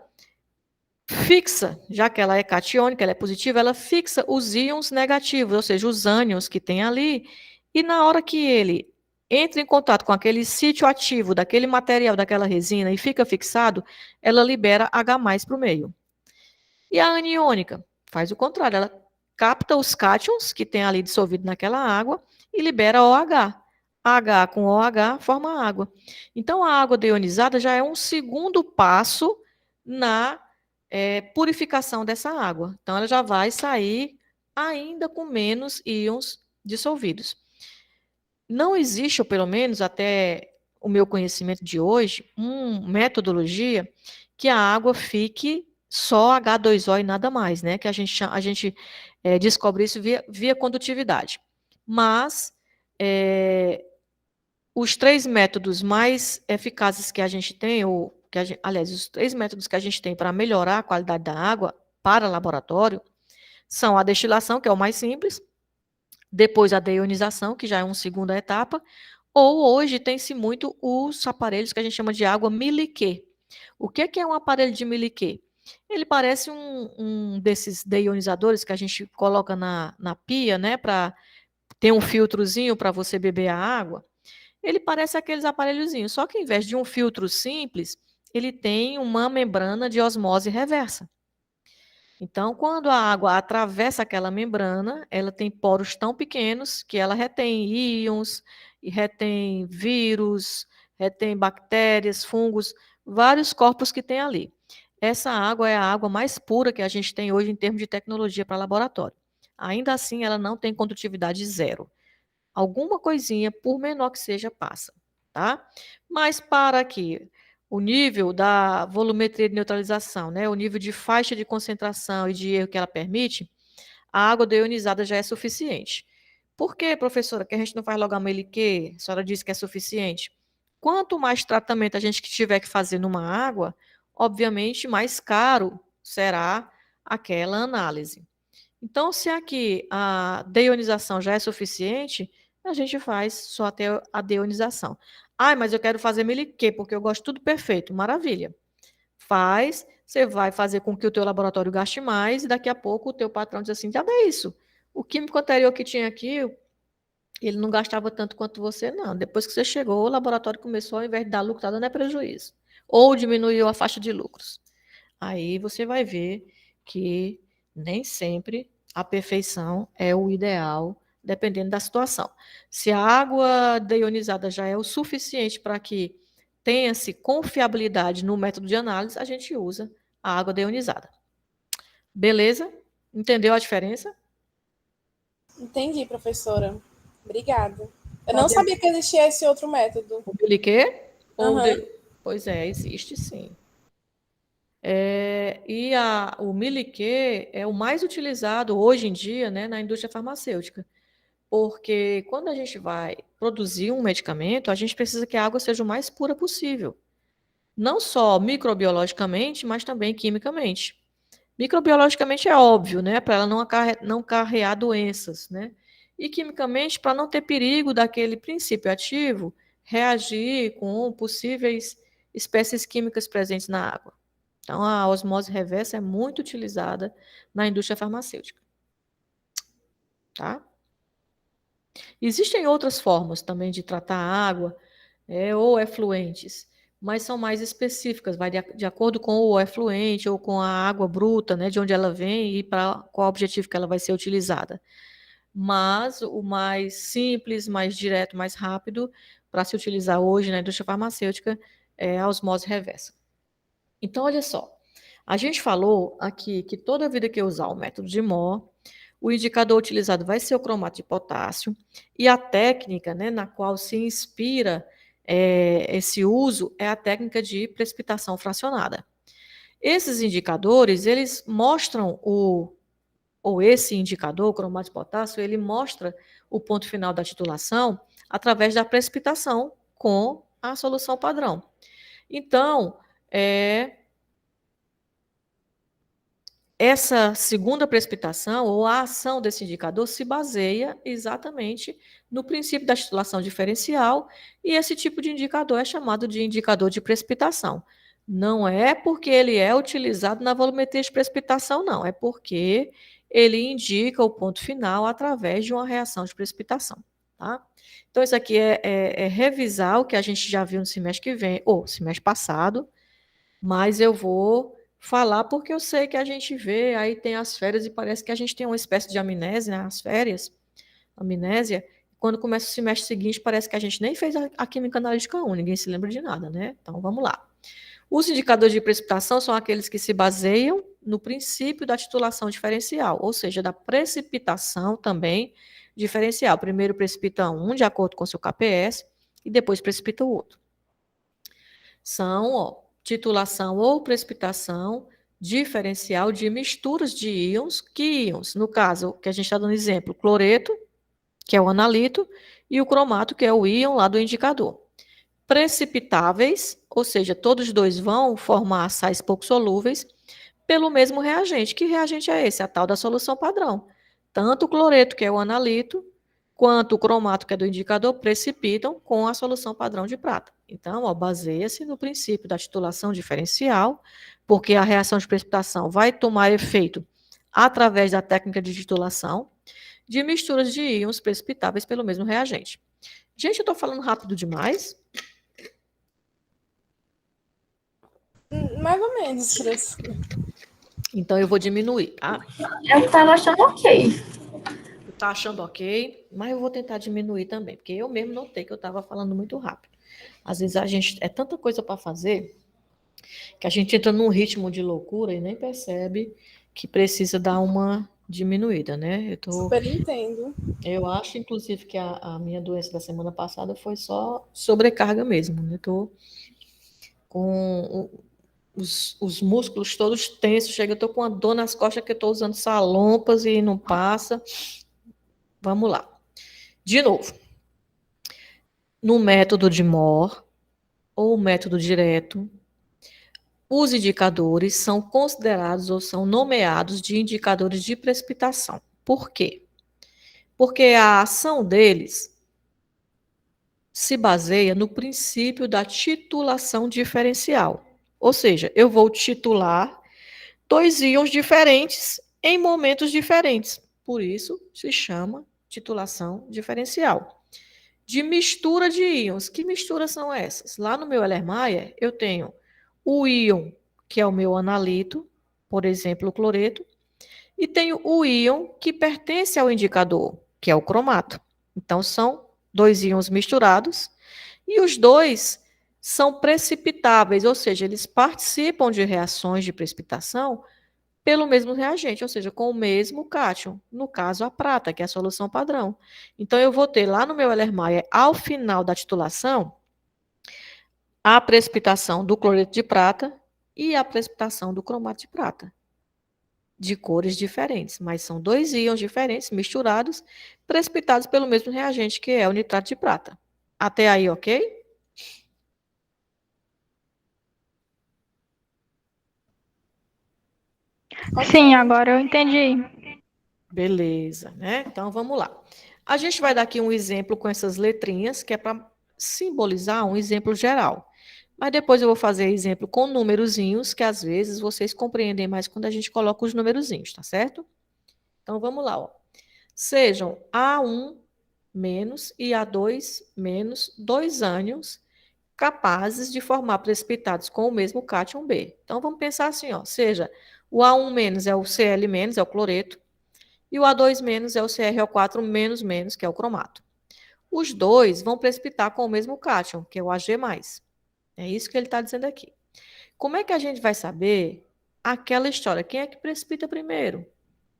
fixa, já que ela é catiônica, ela é positiva, ela fixa os íons negativos, ou seja, os ânions que tem ali, e na hora que ele entra em contato com aquele sítio ativo daquele material, daquela resina, e fica fixado, ela libera H+ para o meio. E a aniônica faz o contrário, ela capta os cátions que tem ali dissolvido naquela água e libera OH. H com OH forma água. Então, a água deionizada já é um segundo passo na purificação dessa água. Então, ela já vai sair ainda com menos íons dissolvidos. Não existe, ou pelo menos até o meu conhecimento de hoje, uma metodologia que a água fique só H2O e nada mais, né? Que a gente descobre isso via condutividade. Mas os 3 métodos mais eficazes que a gente tem, aliás, os 3 métodos que a gente tem para melhorar a qualidade da água para laboratório, são a destilação, que é o mais simples, depois a deionização, que já é uma segunda etapa, ou hoje tem-se muito os aparelhos que a gente chama de água miliquê. O que é um aparelho de miliquê? Ele parece um desses deionizadores que a gente coloca na pia, né, para ter um filtrozinho para você beber a água. Ele parece aqueles aparelhozinhos, só que em vez de um filtro simples, ele tem uma membrana de osmose reversa. Então, quando a água atravessa aquela membrana, ela tem poros tão pequenos que ela retém íons, e retém vírus, retém bactérias, fungos, vários corpos que tem ali. Essa água é a água mais pura que a gente tem hoje em termos de tecnologia para laboratório. Ainda assim, ela não tem condutividade zero. Alguma coisinha, por menor que seja, passa, tá? Mas para que o nível da volumetria de neutralização, né, o nível de faixa de concentração e de erro que ela permite, a água deionizada já é suficiente. Por que, professora, que a gente não faz logo a Meliquê? A senhora disse que é suficiente. Quanto mais tratamento a gente tiver que fazer numa água, obviamente mais caro será aquela análise. Então, se aqui a deionização já é suficiente, a gente faz só até a deionização. Ai, mas eu quero fazer Meliquê, porque eu gosto tudo perfeito. Maravilha. Faz, você vai fazer com que o teu laboratório gaste mais, e daqui a pouco o teu patrão diz assim, já é isso. O químico anterior que tinha aqui, ele não gastava tanto quanto você, não. Depois que você chegou, o laboratório começou, ao invés de dar lucro, está dando prejuízo. Ou diminuiu a faixa de lucros. Aí você vai ver que nem sempre a perfeição é o ideal, dependendo da situação. Se a água deionizada já é o suficiente para que tenha-se confiabilidade no método de análise, a gente usa a água deionizada. Beleza? Entendeu a diferença? Entendi, professora. Obrigada. Eu não Pode. sabia que existia esse outro método. O biliquê? Ou Aham. Pois é, existe sim. O miliquê é o mais utilizado hoje em dia, né, na indústria farmacêutica, porque quando a gente vai produzir um medicamento, a gente precisa que a água seja o mais pura possível, não só microbiologicamente, mas também quimicamente. Microbiologicamente é óbvio, né, para ela não carrear doenças, né, e quimicamente para não ter perigo daquele princípio ativo reagir com possíveis espécies químicas presentes na água. Então, a osmose reversa é muito utilizada na indústria farmacêutica, tá? Existem outras formas também de tratar a água, ou efluentes, mas são mais específicas, vai de acordo com o efluente ou com a água bruta, né, de onde ela vem e para qual objetivo que ela vai ser utilizada. Mas o mais simples, mais direto, mais rápido para se utilizar hoje na indústria farmacêutica é a osmose reversa. Então, olha só, a gente falou aqui que toda vida que eu usar o método de Moore, o indicador utilizado vai ser o cromato de potássio, e a técnica, né, na qual se inspira esse uso é a técnica de precipitação fracionada. Esses indicadores, eles mostram ou esse indicador, o cromato de potássio, ele mostra o ponto final da titulação através da precipitação com a solução padrão. Então, essa segunda precipitação, ou a ação desse indicador, se baseia exatamente no princípio da titulação diferencial, e esse tipo de indicador é chamado de indicador de precipitação. Não é porque ele é utilizado na volumetria de precipitação, não, é porque ele indica o ponto final através de uma reação de precipitação. Tá? Então, isso aqui é revisar o que a gente já viu no semestre que vem, ou semestre passado, mas eu vou falar porque eu sei que a gente vê, aí tem as férias e parece que a gente tem uma espécie de amnésia, né? As férias, amnésia, quando começa o semestre seguinte parece que a gente nem fez a química analítica 1, ninguém se lembra de nada, né? Então vamos lá. Os indicadores de precipitação são aqueles que se baseiam no princípio da titulação diferencial, ou seja, da precipitação também diferencial. Primeiro precipita um de acordo com seu KPS e depois precipita o outro. São, titulação ou precipitação diferencial de misturas de íons, que íons? No caso, que a gente está dando exemplo, cloreto, que é o analito, e o cromato, que é o íon lá do indicador. Precipitáveis, ou seja, todos dois vão formar sais pouco solúveis pelo mesmo reagente. Que reagente é esse? A tal da solução padrão. Tanto o cloreto, que é o analito, quanto o cromato, que é do indicador, precipitam com a solução padrão de prata. Então, baseia-se no princípio da titulação diferencial, porque a reação de precipitação vai tomar efeito através da técnica de titulação de misturas de íons precipitáveis pelo mesmo reagente. Gente, eu estou falando rápido demais? Mais ou menos, professora. Então, eu vou diminuir, tá? Eu estava achando ok. Tá achando ok, mas eu vou tentar diminuir também, porque eu mesmo notei que eu estava falando muito rápido. Às vezes a gente é tanta coisa para fazer Que a gente entra num ritmo de loucura e nem percebe que precisa dar uma diminuída, né? Super entendo. Eu acho, inclusive, que a minha doença da semana passada foi só sobrecarga mesmo, né? Tô com os músculos todos tensos, chega, eu tô com uma dor nas costas que eu tô usando salompas e não passa. Vamos lá. De novo, no método de Moore ou método direto, os indicadores são considerados ou são nomeados de indicadores de precipitação. Por quê? Porque a ação deles se baseia no princípio da titulação diferencial. Ou seja, eu vou titular dois íons diferentes em momentos diferentes. Por isso se chama titulação diferencial. De mistura de íons. Que misturas são essas? Lá no meu Erlenmeyer, eu tenho o íon, que é o meu analito, por exemplo, o cloreto, e tenho o íon que pertence ao indicador, que é o cromato. Então, são dois íons misturados, e os dois são precipitáveis, ou seja, eles participam de reações de precipitação pelo mesmo reagente, ou seja, com o mesmo cátion, no caso a prata, que é a solução padrão. Então, eu vou ter lá no meu Erlenmeyer, ao final da titulação, a precipitação do cloreto de prata e a precipitação do cromato de prata, de cores diferentes, mas são dois íons diferentes, misturados, precipitados pelo mesmo reagente, que é o nitrato de prata. Até aí, ok? Sim, agora eu entendi. Beleza, né? Então vamos lá. A gente vai dar aqui um exemplo com essas letrinhas, que é para simbolizar um exemplo geral. Mas depois eu vou fazer exemplo com numerozinhos, que às vezes vocês compreendem mais quando a gente coloca os numerozinhos, tá certo? Então vamos lá, ó. Sejam A1 menos e A2 menos dois ânions capazes de formar precipitados com o mesmo cátion B. Então vamos pensar assim, ó, seja o A1 menos é o Cl menos, é o cloreto, e o A2 menos é o CrO4 menos menos, que é o cromato. Os dois vão precipitar com o mesmo cátion, que é o Ag+. É isso que ele está dizendo aqui. Como é que a gente vai saber aquela história? Quem é que precipita primeiro?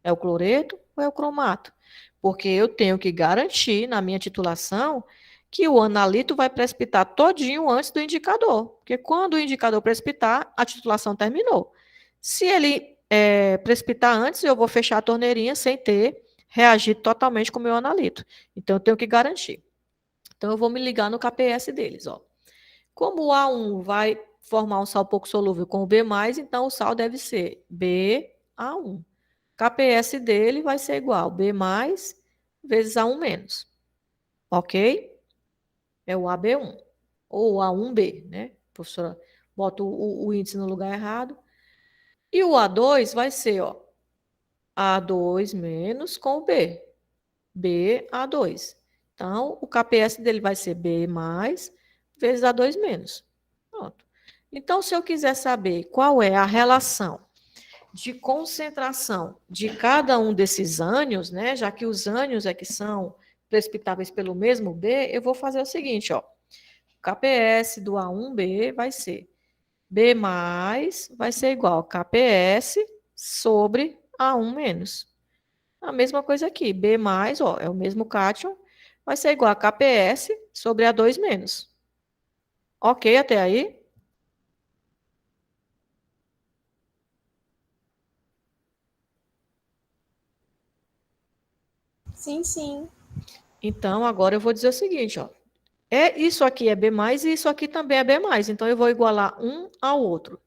É o cloreto ou é o cromato? Porque eu tenho que garantir na minha titulação que o analito vai precipitar todinho antes do indicador. Porque quando o indicador precipitar, a titulação terminou. Se ele precipitar antes, eu vou fechar a torneirinha sem ter reagido totalmente com o meu analito. Então, eu tenho que garantir. Então, eu vou me ligar no KPS deles. Ó. Como o A1 vai formar um sal pouco solúvel com o B+, então o sal deve ser BA1. KPS dele vai ser igual B mais vezes A1 menos. Ok? É o AB1. Ou A1B, né? Professora, bota o índice no lugar errado. E o A2 vai ser, ó, A2 menos com o B. BA2. Então, o KPS dele vai ser B mais vezes A2 menos. Pronto. Então, se eu quiser saber qual é a relação de concentração de cada um desses ânions, né, já que os ânions é que são precipitáveis pelo mesmo B, eu vou fazer o seguinte, ó. O KPS do A1B vai ser B mais vai ser igual a KPS sobre A1 menos. A mesma coisa aqui, B mais, ó, é o mesmo cátion, vai ser igual a KPS sobre A2 menos. Ok até aí? Sim, sim. Então, agora eu vou dizer o seguinte, ó. Isso aqui é B+, e isso aqui também é B+. Então, eu vou igualar um ao outro.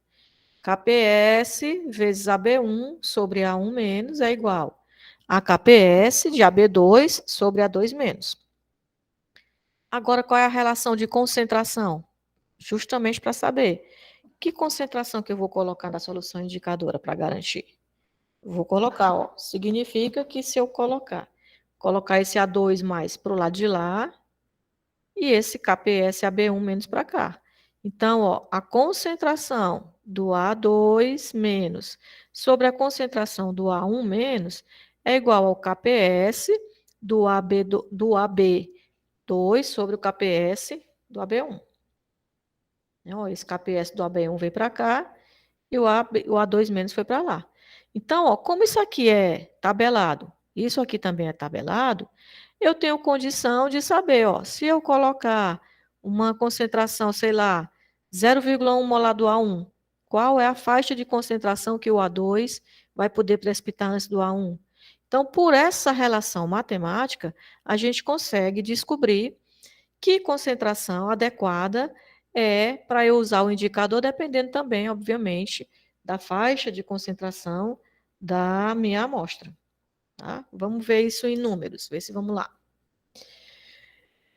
KPS vezes AB1 sobre A1 menos é igual a KPS de AB2 sobre A2 menos. Agora, qual é a relação de concentração? Justamente para saber que concentração que eu vou colocar na solução indicadora para garantir. Vou colocar, ó, significa que se eu colocar esse A2 mais para o lado de lá, e esse KPS AB1 menos para cá. Então, ó, a concentração do A2 menos sobre a concentração do A1 menos é igual ao KPS do AB2 sobre o KPS do AB1. Ó, esse KPS do AB1 veio para cá e o A2 menos foi para lá. Então, ó, como isso aqui é tabelado, isso aqui também é tabelado, eu tenho condição de saber, ó, se eu colocar uma concentração, sei lá, 0,1 molar do A1, qual é a faixa de concentração que o A2 vai poder precipitar antes do A1? Então, por essa relação matemática, a gente consegue descobrir que concentração adequada é para eu usar o indicador, dependendo também, obviamente, da faixa de concentração da minha amostra. Tá? Vamos ver isso em números, ver se vamos lá.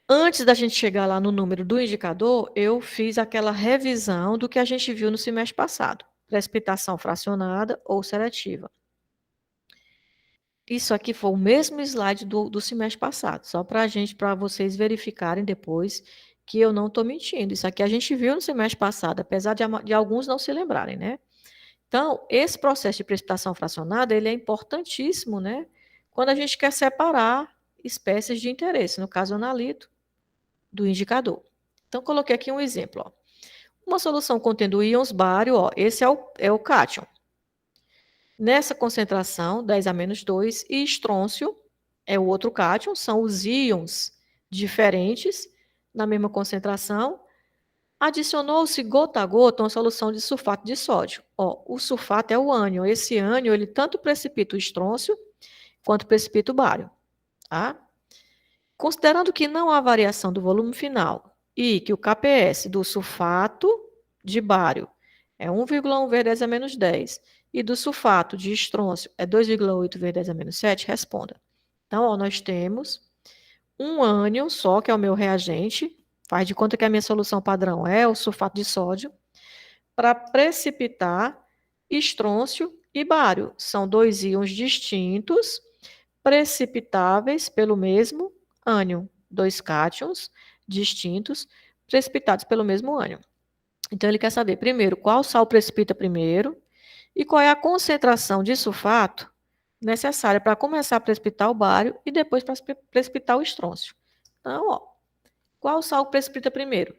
Antes da gente chegar lá no número do indicador, eu fiz aquela revisão do que a gente viu no semestre passado. Precipitação fracionada ou seletiva. Isso aqui foi o mesmo slide do semestre passado, só para vocês verificarem depois que eu não estou mentindo. Isso aqui a gente viu no semestre passado, apesar de alguns não se lembrarem, né? Então, esse processo de precipitação fracionada, ele é importantíssimo, né? Quando a gente quer separar espécies de interesse, no caso, o analito do indicador. Então, coloquei aqui um exemplo, ó. Uma solução contendo íons bário, ó, esse é o cátion. Nessa concentração, 10 a menos 2, e estrôncio é o outro cátion, são os íons diferentes, na mesma concentração. Adicionou-se gota a gota uma solução de sulfato de sódio. Ó, o sulfato é o ânion. Esse ânion, ele tanto precipita o estrôncio, quanto precipita o bário. Tá? Considerando que não há variação do volume final e que o KPS do sulfato de bário é 1,1 vezes 10 a menos 10 e do sulfato de estrôncio é 2,8 vezes 10 a menos 7, responda. Então, ó, nós temos um ânion só, que é o meu reagente, faz de conta que a minha solução padrão é o sulfato de sódio, para precipitar estrôncio e bário. São dois íons distintos, precipitáveis pelo mesmo ânion. Dois cátions distintos, precipitados pelo mesmo ânion. Então, ele quer saber, primeiro, qual sal precipita primeiro e qual é a concentração de sulfato necessária para começar a precipitar o bário e depois para precipitar o estrôncio. Então, ó, qual sal precipita primeiro?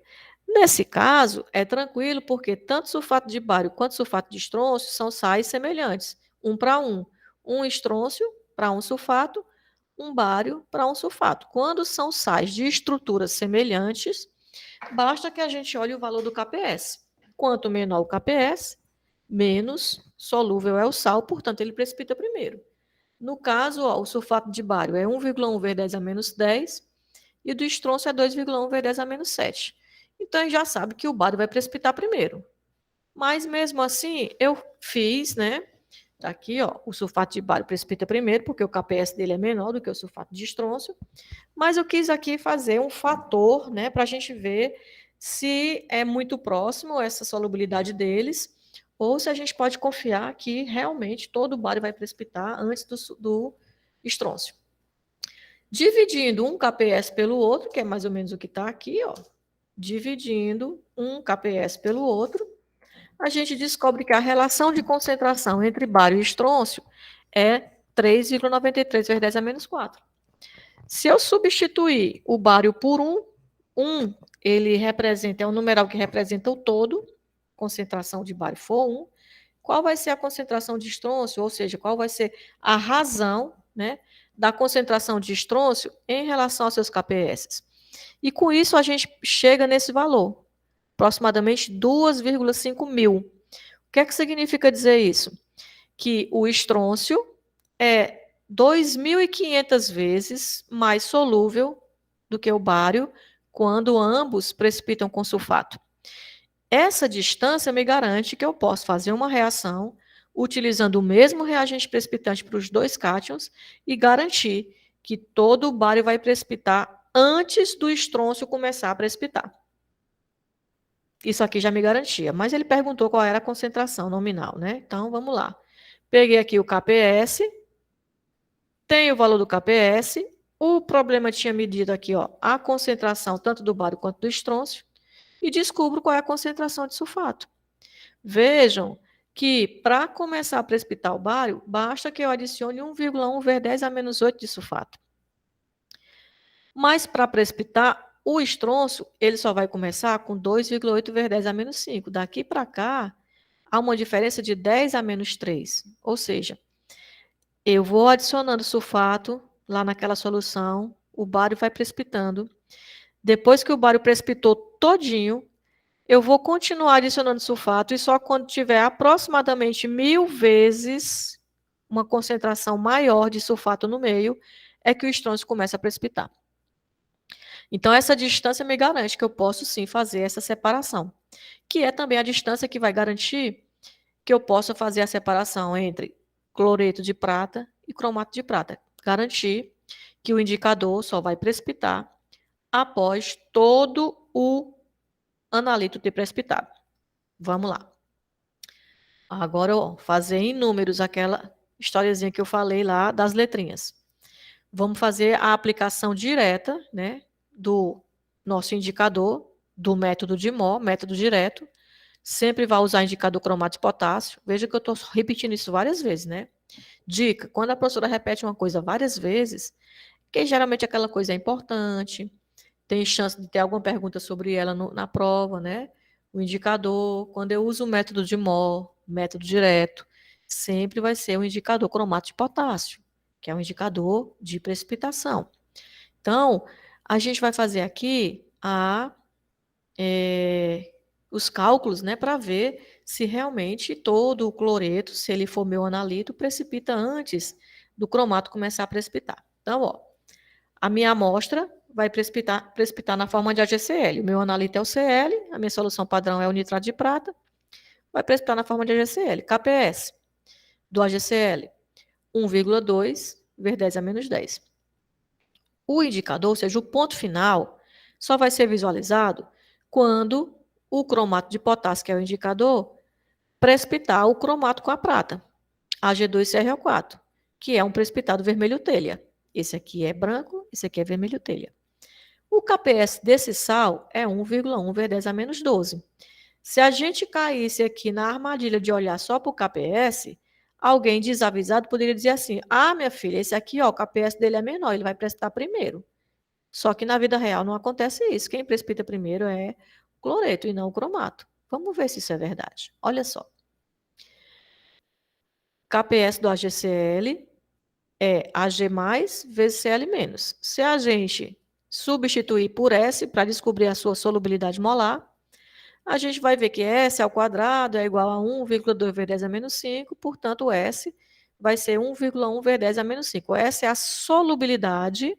Nesse caso, é tranquilo, porque tanto sulfato de bário quanto sulfato de estrôncio são sais semelhantes, um para um. Um estrôncio para um sulfato, um bário para um sulfato. Quando são sais de estruturas semelhantes, basta que a gente olhe o valor do KPS. Quanto menor o KPS, menos solúvel é o sal, portanto, ele precipita primeiro. No caso, ó, o sulfato de bário é 1,1 vezes 10 a menos 10 e do estrôncio é 2,1 vezes 10 a menos 7. Então, a gente já sabe que o bário vai precipitar primeiro. Mas, mesmo assim, eu fiz, né? Tá aqui, ó, o sulfato de bário precipita primeiro, porque o KPS dele é menor do que o sulfato de estrôncio. Mas eu quis aqui fazer um fator, né, para a gente ver se é muito próximo essa solubilidade deles, ou se a gente pode confiar que realmente todo o bário vai precipitar antes do estrôncio. Dividindo um KPS pelo outro, que é mais ou menos o que está aqui, ó, dividindo um KPS pelo outro, a gente descobre que a relação de concentração entre bário e estrôncio é 3,93 vezes 10 a menos 4. Se eu substituir o bário por 1, ele representa, é um numeral que representa o todo, concentração de bário for 1, qual vai ser a concentração de estrôncio, ou seja, qual vai ser a razão, né, da concentração de estrôncio em relação aos seus KPS. E com isso a gente chega nesse valor, aproximadamente 2,5 mil. O que é que significa dizer isso? Que o estrôncio é 2.500 vezes mais solúvel do que o bário quando ambos precipitam com sulfato. Essa distância me garante que eu posso fazer uma reação utilizando o mesmo reagente precipitante para os dois cátions e garantir que todo o bário vai precipitar antes do estrôncio começar a precipitar. Isso aqui já me garantia, mas ele perguntou qual era a concentração nominal, né? Então, vamos lá. Peguei aqui o KPS, tenho o valor do KPS, o problema tinha medido aqui, ó, a concentração tanto do bário quanto do estrôncio, e descubro qual é a concentração de sulfato. Vejam que, para começar a precipitar o bário, basta que eu adicione 1,1 vezes 10 a menos 8 de sulfato. Mas, para precipitar O estrôncio, ele só vai começar com 2,8 vezes 10 a menos 5. Daqui para cá, há uma diferença de 10 a menos 3. Ou seja, eu vou adicionando sulfato lá naquela solução, o bário vai precipitando. Depois que o bário precipitou todinho, eu vou continuar adicionando sulfato e só quando tiver aproximadamente 1000 vezes uma concentração maior de sulfato no meio, é que o estrôncio começa a precipitar. Então, essa distância me garante que eu posso sim fazer essa separação, que é também a distância que vai garantir que eu possa fazer a separação entre cloreto de prata e cromato de prata. Garantir que o indicador só vai precipitar após todo o analito ter precipitado. Vamos lá. Agora, ó, fazer em números aquela historiazinha que eu falei lá das letrinhas. Vamos fazer a aplicação direta, né, do nosso indicador, do método de Mohr, método direto. Sempre vai usar indicador cromato de potássio. Veja que eu estou repetindo isso várias vezes, né? Dica, quando a professora repete uma coisa várias vezes, que geralmente aquela coisa é importante, tem chance de ter alguma pergunta sobre ela na prova, né? O indicador, quando eu uso o método de Mohr, método direto, sempre vai ser o indicador cromato de potássio, que é um indicador de precipitação. Então, a gente vai fazer aqui os cálculos, né, para ver se realmente todo o cloreto, se ele for meu analito, precipita antes do cromato começar a precipitar. Então, ó, a minha amostra vai precipitar na forma de AgCl. O meu analito é o Cl, a minha solução padrão é o nitrato de prata, vai precipitar na forma de AgCl. KPS do AgCl, 1,2 vezes 10 a menos 10. O indicador, ou seja, o ponto final, só vai ser visualizado quando o cromato de potássio, que é o indicador, precipitar o cromato com a prata, Ag2CrO4, que é um precipitado vermelho telha. Esse aqui é branco, esse aqui é vermelho telha. O KPS desse sal é 1,1 vezes 10 a menos 12. Se a gente caísse aqui na armadilha de olhar só para o KPS, alguém desavisado poderia dizer assim: ah, minha filha, esse aqui, ó, o KPS dele é menor, ele vai precipitar primeiro. Só que na vida real não acontece isso. Quem precipita primeiro é o cloreto e não o cromato. Vamos ver se isso é verdade. Olha só. KPS do AgCl é Ag mais vezes Cl menos. Se a gente substituir por S para descobrir a sua solubilidade molar, a gente vai ver que S ao quadrado é igual a 1,2 vezes 10 a menos 5, portanto, S vai ser 1,1 vezes 10 a menos 5. Essa é a solubilidade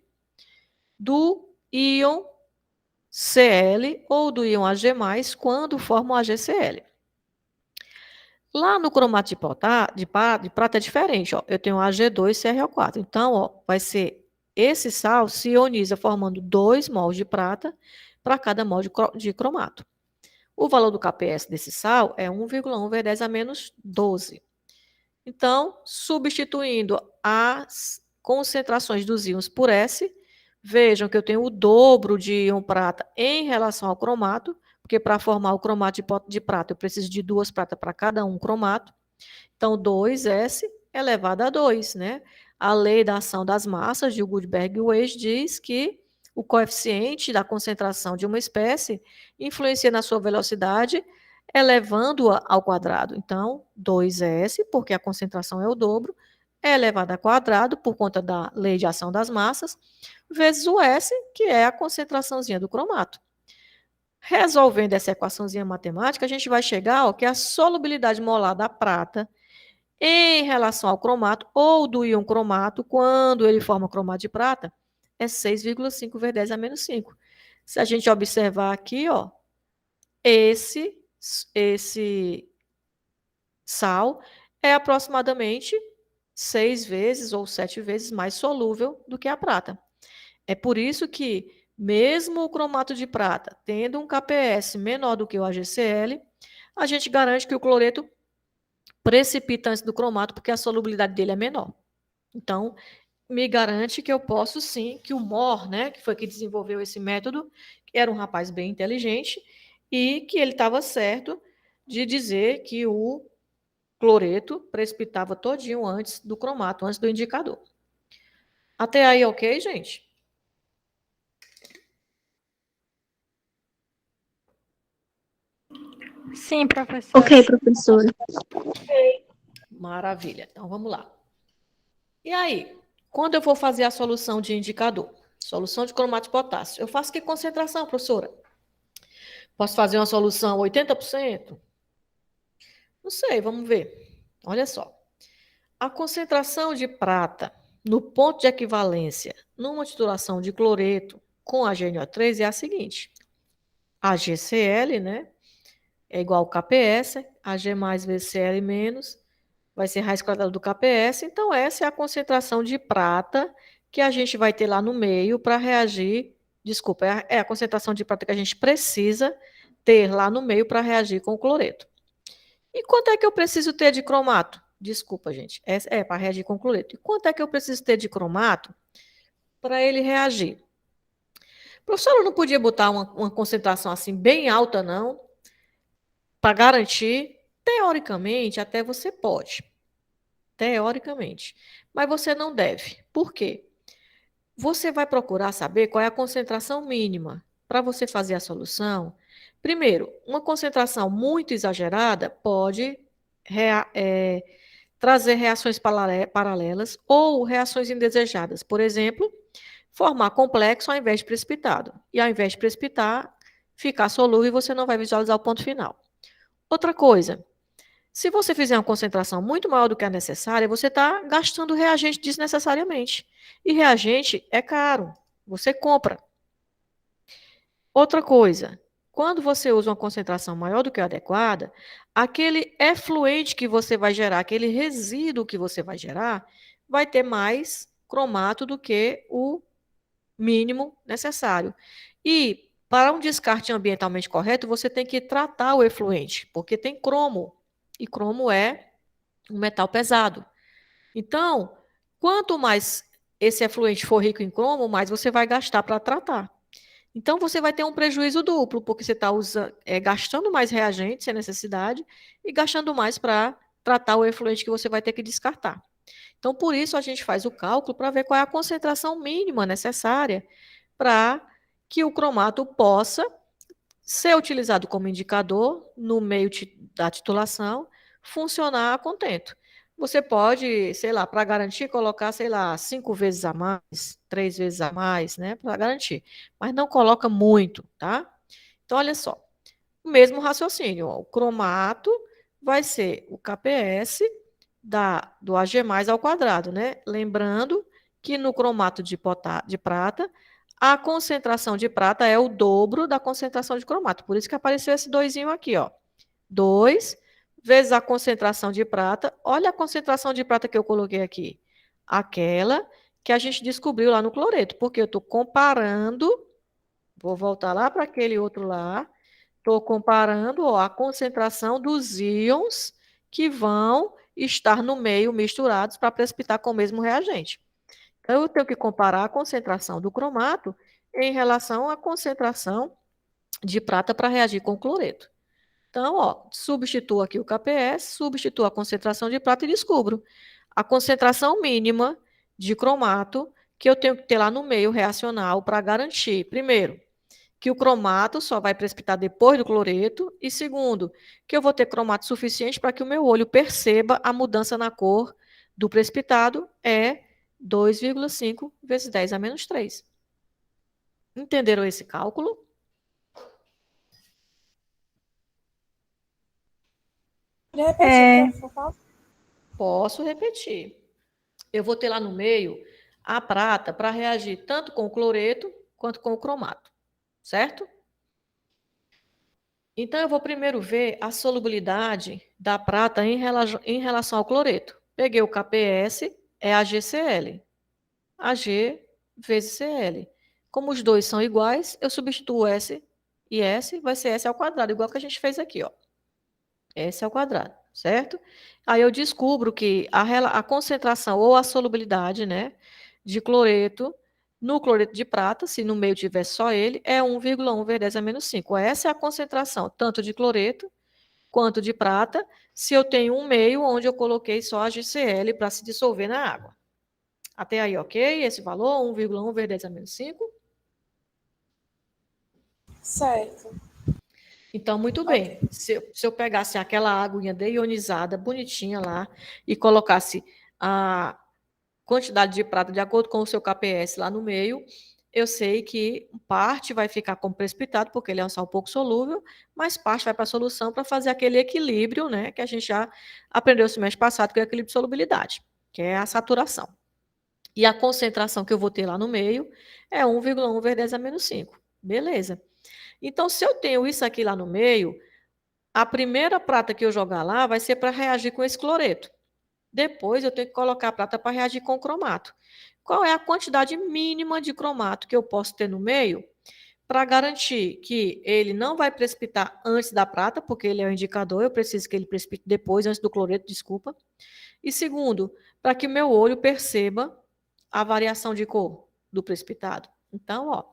do íon Cl ou do íon Ag+, quando forma o AgCl. Lá no cromato de prata é diferente, ó. Eu tenho Ag2CrO4. Então, ó, vai ser esse sal se ioniza formando 2 mols de prata para cada mol de cromato. O valor do KPS desse sal é 1,1 vezes 10 a menos 12. Então, substituindo as concentrações dos íons por S, vejam que eu tenho o dobro de íon prata em relação ao cromato, porque para formar o cromato de prata eu preciso de 2 pratas para cada um cromato. Então, 2S elevado a 2, né? A lei da ação das massas de Gutenberg e Weiss diz que o coeficiente da concentração de uma espécie influencia na sua velocidade, elevando-a ao quadrado. Então, 2S, porque a concentração é o dobro, é elevado ao quadrado por conta da lei de ação das massas, vezes o S, que é a concentraçãozinha do cromato. Resolvendo essa equaçãozinha matemática, a gente vai chegar, ó, que a solubilidade molar da prata em relação ao cromato, ou do íon cromato, quando ele forma cromato de prata, é 6,5 vezes 10 a menos 5. Se a gente observar aqui, ó, esse sal é aproximadamente 6 vezes ou 7 vezes mais solúvel do que a prata. É por isso que, mesmo o cromato de prata tendo um KPS menor do que o AgCl, a gente garante que o cloreto precipita antes do cromato, porque a solubilidade dele é menor. Então, me garante que eu posso sim, que o Mohr, né, que foi que desenvolveu esse método, era um rapaz bem inteligente, e que ele estava certo de dizer que o cloreto precipitava todinho antes do cromato, antes do indicador. Até aí, ok, gente? Sim, professora. Ok, professora. Maravilha. Então, vamos lá. E aí, quando eu vou fazer a solução de indicador? Solução de cromato de potássio. Eu faço que concentração, professora? Posso fazer uma solução 80%? Não sei, vamos ver. Olha só. A concentração de prata no ponto de equivalência numa titulação de cloreto com HNO3 é a seguinte. AgCl, né? É igual ao KPS, Ag mais VCl menos, vai ser raiz quadrada do KPS. Então, essa é a concentração de prata que a gente vai ter lá no meio para reagir. Desculpa, é a concentração de prata que a gente precisa ter lá no meio para reagir com o cloreto. E quanto é que eu preciso ter de cromato? Desculpa, gente. É para reagir com cloreto. E quanto é que eu preciso ter de cromato para ele reagir? Professora, não podia botar uma concentração assim bem alta, não? Para garantir? Teoricamente, até você pode. Teoricamente. Mas você não deve. Por quê? Você vai procurar saber qual é a concentração mínima para você fazer a solução. Primeiro, uma concentração muito exagerada pode trazer reações paralelas ou reações indesejadas. Por exemplo, formar complexo ao invés de precipitado. E ao invés de precipitar, ficar solúvel e você não vai visualizar o ponto final. Outra coisa, se você fizer uma concentração muito maior do que a necessária, você está gastando reagente desnecessariamente. E reagente é caro, você compra. Outra coisa, quando você usa uma concentração maior do que a adequada, aquele efluente que você vai gerar, aquele resíduo que você vai gerar, vai ter mais cromato do que o mínimo necessário. E para um descarte ambientalmente correto, você tem que tratar o efluente, porque tem cromo. E cromo é um metal pesado. Então, quanto mais esse efluente for rico em cromo, mais você vai gastar para tratar. Então, você vai ter um prejuízo duplo, porque você está gastando mais reagente sem necessidade e gastando mais para tratar o efluente que você vai ter que descartar. Então, por isso, a gente faz o cálculo para ver qual é a concentração mínima necessária para que o cromato possa ser utilizado como indicador no meio da titulação, funcionar a contento. Você pode, sei lá, para garantir, colocar, sei lá, 5 vezes a mais, 3 vezes a mais, né, para garantir. Mas não coloca muito, tá? Então, olha só. O mesmo raciocínio, ó, o cromato vai ser o KPS do Ag mais ao quadrado, né? Lembrando que no cromato de prata, a concentração de prata é o dobro da concentração de cromato. Por isso que apareceu esse doisinho aqui, ó. 2 vezes a concentração de prata. Olha a concentração de prata que eu coloquei aqui. Aquela que a gente descobriu lá no cloreto, porque eu estou comparando, vou voltar lá para aquele outro lá, estou comparando, ó, a concentração dos íons que vão estar no meio misturados para precipitar com o mesmo reagente. Então, eu tenho que comparar a concentração do cromato em relação à concentração de prata para reagir com o cloreto. Então, ó, substituo aqui o KPS, substituo a concentração de prata e descubro a concentração mínima de cromato que eu tenho que ter lá no meio reacional para garantir, primeiro, que o cromato só vai precipitar depois do cloreto, e segundo, que eu vou ter cromato suficiente para que o meu olho perceba a mudança na cor do precipitado, é 2,5 vezes 10 a menos 3. Entenderam esse cálculo? De repente, Posso repetir. Eu vou ter lá no meio a prata para reagir tanto com o cloreto quanto com o cromato, certo? Então, eu vou primeiro ver a solubilidade da prata em relação ao cloreto. Peguei o KPS, é AgCl. Ag vezes Cl. Como os dois são iguais, eu substituo S e S, vai ser S ao quadrado, igual que a gente fez aqui, ó. S ao quadrado, certo? Aí eu descubro que a concentração ou a solubilidade, né, de cloreto no cloreto de prata, se no meio tivesse só ele, é 1,1 vezes 10 a menos 5. Essa é a concentração, tanto de cloreto quanto de prata, se eu tenho um meio onde eu coloquei só a GCl para se dissolver na água. Até aí, ok? Esse valor, 1,1 vezes 10 a menos 5. certo. Então, muito bem. Se eu pegasse aquela aguinha deionizada, bonitinha lá, e colocasse a quantidade de prata de acordo com o seu KPS lá no meio, eu sei que parte vai ficar como precipitado, porque ele é um sal pouco solúvel, mas parte vai para a solução para fazer aquele equilíbrio, né, que a gente já aprendeu no semestre passado, que é o equilíbrio de solubilidade, que é a saturação. E a concentração que eu vou ter lá no meio é 1,1 vezes 10 a menos 5. Beleza. Então, se eu tenho isso aqui lá no meio, a primeira prata que eu jogar lá vai ser para reagir com esse cloreto. Depois eu tenho que colocar a prata para reagir com o cromato. Qual é a quantidade mínima de cromato que eu posso ter no meio para garantir que ele não vai precipitar antes da prata, porque ele é o indicador, eu preciso que ele precipite depois, antes do cloreto, desculpa. E segundo, para que o meu olho perceba a variação de cor do precipitado. Então, ó,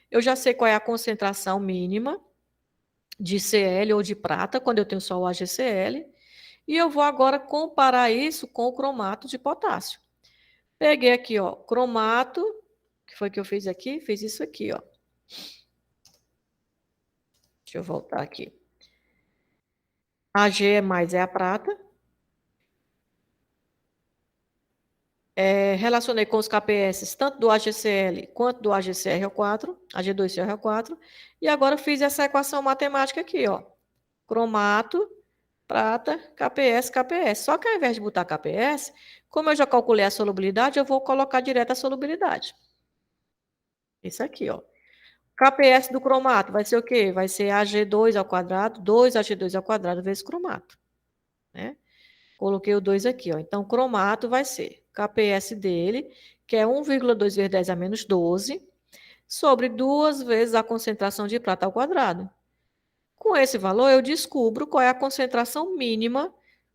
eu já sei qual é a concentração mínima de Cl ou de prata, quando eu tenho só o AgCl, e eu vou agora comparar isso com o cromato de potássio. Peguei aqui, ó, cromato, que foi que eu fiz aqui? Fiz isso aqui, ó. Deixa eu voltar aqui. Ag é mais é a prata. Relacionei com os KPS, tanto do AgCl quanto do AgCrO4, Ag2CrO4, e agora fiz essa equação matemática aqui, ó. Cromato, prata, KPS, KPS. Só que ao invés de botar KPS, como eu já calculei a solubilidade, eu vou colocar direto a solubilidade. Isso aqui, ó. KPS do cromato vai ser o quê? Vai ser Ag2 ao quadrado, 2Ag2 ao quadrado vezes cromato, né? Coloquei o 2 aqui, ó. Então, cromato vai ser KPS dele, que é 1,2 vezes 10 a menos 12, sobre 2 vezes a concentração de prata ao quadrado. Com esse valor, eu descubro qual é a concentração mínima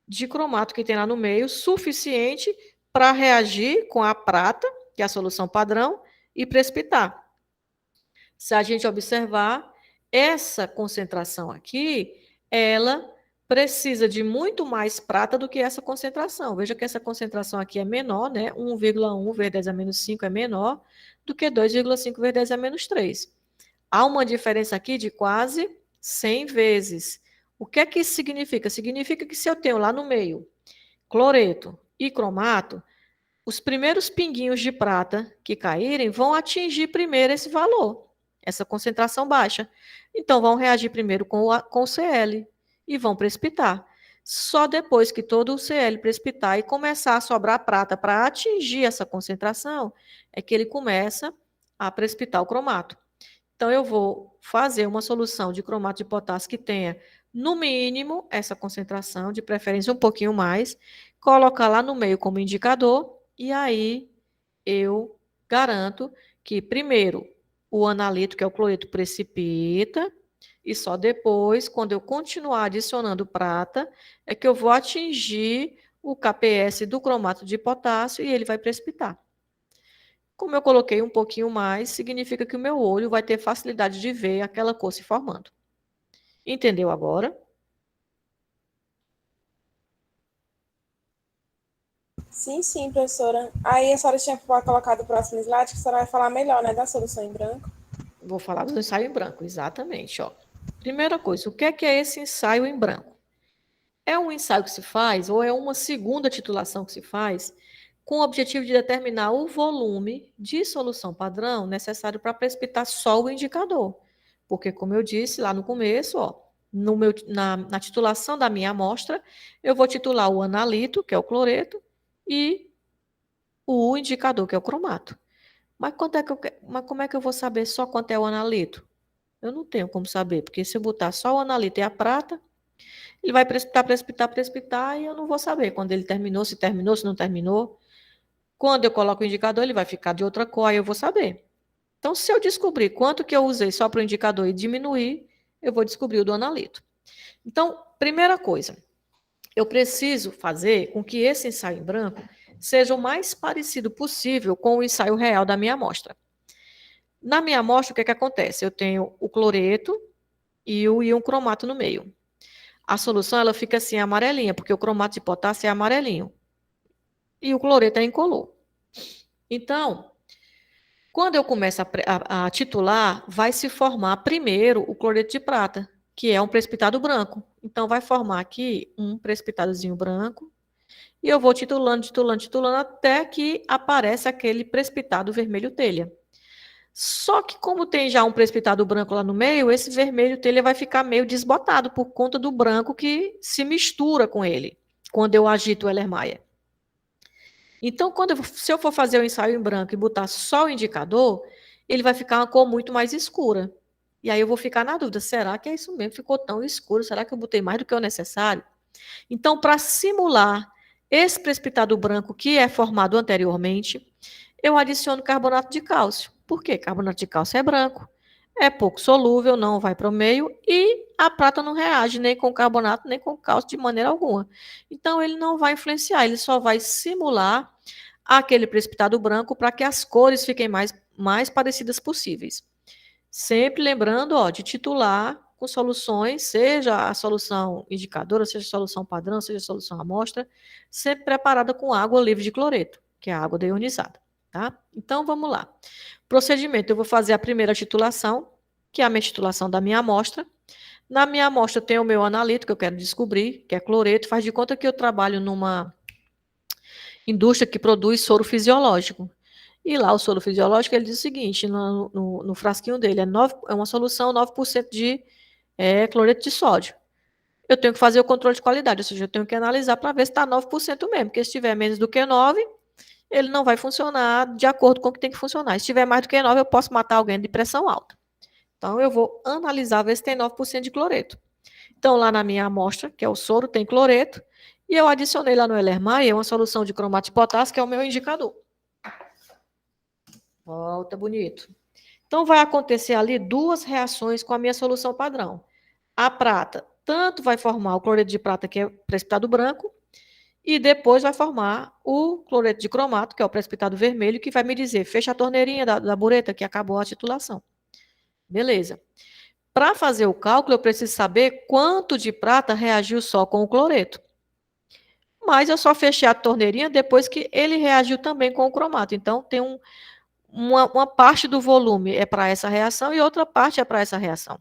de cromato que tem lá no meio, suficiente para reagir com a prata, que é a solução padrão, e precipitar. Se a gente observar, essa concentração aqui, ela precisa de muito mais prata do que essa concentração. Veja que essa concentração aqui é menor, né? 1,1 vezes 10 a menos 5 é menor do que 2,5 vezes 10 a menos 3. Há uma diferença aqui de quase 100 vezes. O que é que isso significa? Significa que se eu tenho lá no meio cloreto e cromato, os primeiros pinguinhos de prata que caírem vão atingir primeiro esse valor, essa concentração baixa. Então, vão reagir primeiro com o Cl e vão precipitar. Só depois que todo o Cl precipitar e começar a sobrar prata para atingir essa concentração, é que ele começa a precipitar o cromato. Então, eu vou fazer uma solução de cromato de potássio que tenha, no mínimo, essa concentração, de preferência um pouquinho mais, colocar lá no meio como indicador, e aí eu garanto que, primeiro, o analito, que é o cloreto, precipita, e só depois, quando eu continuar adicionando prata, é que eu vou atingir o KPS do cromato de potássio e ele vai precipitar. Como eu coloquei um pouquinho mais, significa que o meu olho vai ter facilidade de ver aquela cor se formando. Entendeu agora? Sim, sim, professora. Aí a senhora tinha colocado o próximo slide, que a senhora vai falar melhor, né, da solução em branco. Vou falar do ensaio em branco, exatamente. Ó. Primeira coisa, o que é esse ensaio em branco? É um ensaio que se faz, ou é uma segunda titulação que se faz, com o objetivo de determinar o volume de solução padrão necessário para precipitar só o indicador. Porque, como eu disse lá no começo, ó, na titulação da minha amostra, eu vou titular o analito, que é o cloreto, e o indicador, que é o cromato. Mas como é que eu vou saber só quanto é o analito? Eu não tenho como saber, porque se eu botar só o analito e a prata, ele vai precipitar, e eu não vou saber quando ele terminou, se não terminou. Quando eu coloco o indicador, ele vai ficar de outra cor, aí eu vou saber. Então, se eu descobrir quanto que eu usei só para o indicador e diminuir, eu vou descobrir o do analito. Então, primeira coisa, eu preciso fazer com que esse ensaio em branco seja o mais parecido possível com o ensaio real da minha amostra. Na minha amostra, o que acontece? Eu tenho o cloreto e o íon cromato no meio. A solução ela fica assim amarelinha, porque o cromato de potássio é amarelinho. E o cloreto é incolor. Então, quando eu começo a titular, vai se formar primeiro o cloreto de prata, que é um precipitado branco. Então, vai formar aqui um precipitadozinho branco, e eu vou titulando, titulando, titulando, até que aparece aquele precipitado vermelho telha. Só que como tem já um precipitado branco lá no meio, esse vermelho telha vai ficar meio desbotado por conta do branco que se mistura com ele, quando eu agito o Erlenmeyer. Então, se eu for fazer o ensaio em branco e botar só o indicador, ele vai ficar uma cor muito mais escura. E aí eu vou ficar na dúvida, será que é isso mesmo? Ficou tão escuro? Será que eu botei mais do que o necessário? Então, para simular esse precipitado branco que é formado anteriormente, eu adiciono carbonato de cálcio. Por quê? Carbonato de cálcio é branco, é pouco solúvel, não vai para o meio, e a prata não reage nem com carbonato, nem com cálcio de maneira alguma. Então, ele não vai influenciar, ele só vai simular aquele precipitado branco para que as cores fiquem mais parecidas possíveis. Sempre lembrando, de titular com soluções, seja a solução indicadora, seja a solução padrão, seja a solução amostra, sempre preparada com água livre de cloreto, que é a água deionizada, tá? Então, vamos lá. Procedimento, eu vou fazer a primeira titulação, que é a minha titulação da minha amostra. Na minha amostra tem o meu analito, que eu quero descobrir, que é cloreto. Faz de conta que eu trabalho numa indústria que produz soro fisiológico. E lá o soro fisiológico, ele diz o seguinte, no frasquinho dele, é uma solução 9% de cloreto de sódio. Eu tenho que fazer o controle de qualidade, ou seja, eu tenho que analisar para ver se está 9% mesmo, porque se tiver menos do que 9, ele não vai funcionar de acordo com o que tem que funcionar. Se tiver mais do que 9, eu posso matar alguém de pressão alta. Então, eu vou analisar, ver se tem 9% de cloreto. Então, lá na minha amostra, que é o soro, tem cloreto, e eu adicionei lá no Erlenmeyer uma solução de cromato de potássio, que é o meu indicador. Volta, bonito. Então, vai acontecer ali duas reações com a minha solução padrão. A prata, tanto vai formar o cloreto de prata, que é precipitado branco, e depois vai formar o cloreto de cromato, que é o precipitado vermelho, que vai me dizer, fecha a torneirinha da bureta, que acabou a titulação. Beleza. Para fazer o cálculo, eu preciso saber quanto de prata reagiu só com o cloreto. Mas eu só fechei a torneirinha depois que ele reagiu também com o cromato. Então, tem uma parte do volume é para essa reação e outra parte é para essa reação.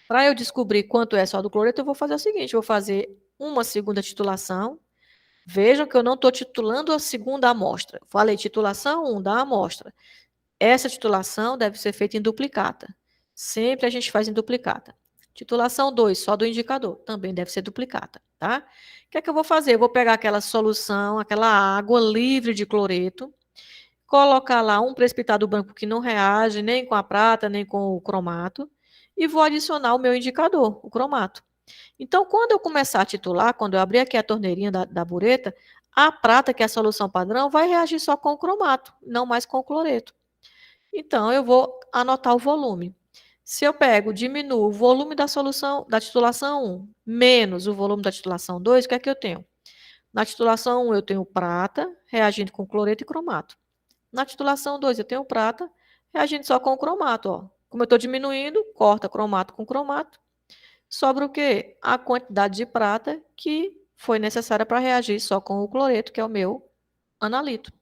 Para eu descobrir quanto é só do cloreto, eu vou fazer o seguinte, eu vou fazer uma segunda titulação. Vejam que eu não estou titulando a segunda amostra. Falei titulação 1 da amostra. Essa titulação deve ser feita em duplicata. Sempre a gente faz em duplicata. Titulação 2, só do indicador, também deve ser duplicata, tá? O que é que eu vou fazer? Eu vou pegar aquela solução, aquela água livre de cloreto, colocar lá um precipitado branco que não reage nem com a prata, nem com o cromato, e vou adicionar o meu indicador, o cromato. Então, quando eu começar a titular, quando eu abrir aqui a torneirinha da bureta, a prata, que é a solução padrão, vai reagir só com o cromato, não mais com o cloreto. Então, eu vou anotar o volume. Se eu diminuo o volume da solução da titulação 1 menos o volume da titulação 2, o que é que eu tenho? Na titulação 1, eu tenho prata reagindo com cloreto e cromato. Na titulação 2, eu tenho prata reagindo só com o cromato. Ó. Como eu estou diminuindo, corta cromato com cromato. Sobra o quê? A quantidade de prata que foi necessária para reagir só com o cloreto, que é o meu analito.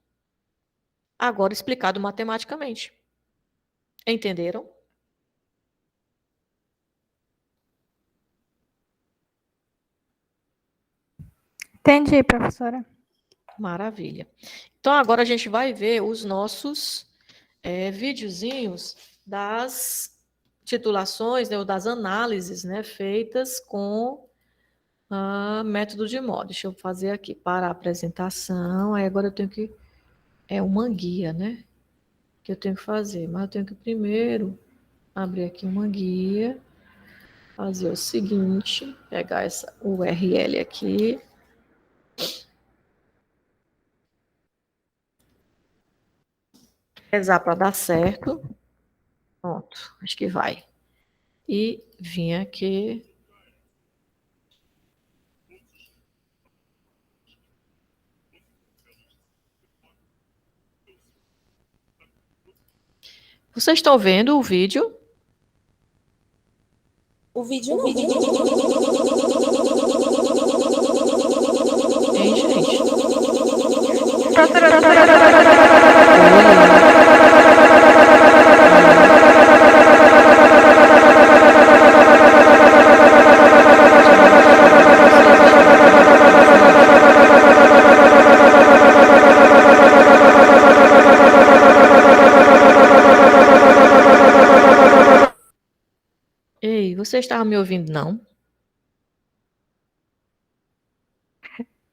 Agora explicado matematicamente. Entenderam? Entendi, professora. Maravilha. Então, agora a gente vai ver os nossos videozinhos das titulações, né, ou das análises, né, feitas com método de moda. Deixa eu fazer aqui para a apresentação. Aí agora eu tenho que... É uma guia, né? Que eu tenho que fazer. Mas eu tenho que primeiro abrir aqui uma guia. Fazer o seguinte. Pegar essa URL aqui. Rezar para dar certo. Pronto. Acho que vai. E vim aqui... Vocês estão vendo o vídeo? O vídeo não. Hein, gente? Olha. Você estava me ouvindo, não?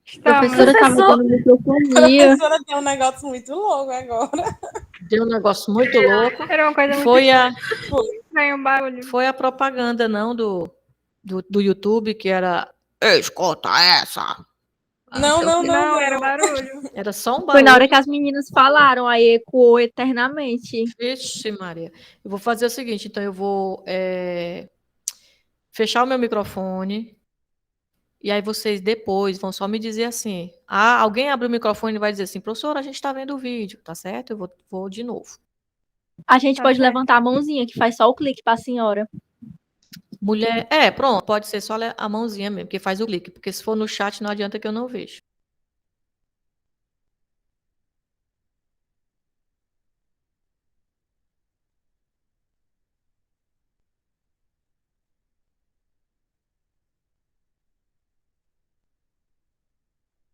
Estamos. Professora estava dando A microfonia. professora tem um negócio muito louco agora. Deu um negócio muito louco. Era uma coisa muito Foi estranha, um barulho. foi a propaganda, não, do YouTube, que era... Escuta essa! Não, não, não, Não, era não. barulho. Era só um Foi na hora barulho. que as meninas falaram, aí ecoou eternamente. Vixe, Maria. Eu vou fazer o seguinte, então eu vou fechar o meu microfone e aí vocês depois vão só me dizer assim, alguém abre o microfone e vai dizer assim, professora, a gente está vendo o vídeo, tá certo? Eu vou de novo. A gente Tá pode certo. levantar a mãozinha, que faz só o clique para a senhora. Mulher, pronto, pode ser só a mãozinha mesmo, que faz o clique, porque se for no chat não adianta que eu não vejo.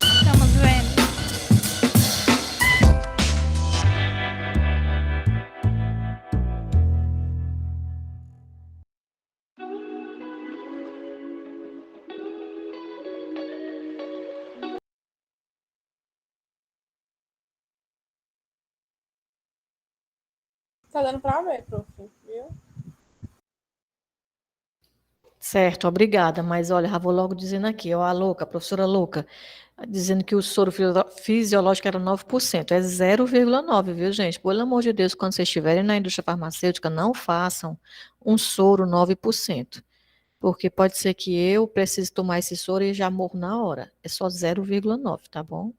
Estamos vendo. Tá dando pra ver, prof, viu? Certo, obrigada. Mas olha, já vou logo dizendo aqui, ó, a louca, a professora louca, dizendo que o soro fisiológico era 9%, é 0,9, viu, gente? Pelo amor de Deus, quando vocês estiverem na indústria farmacêutica, não façam um soro 9%, porque pode ser que eu precise tomar esse soro e já morro na hora. É só 0,9, tá bom?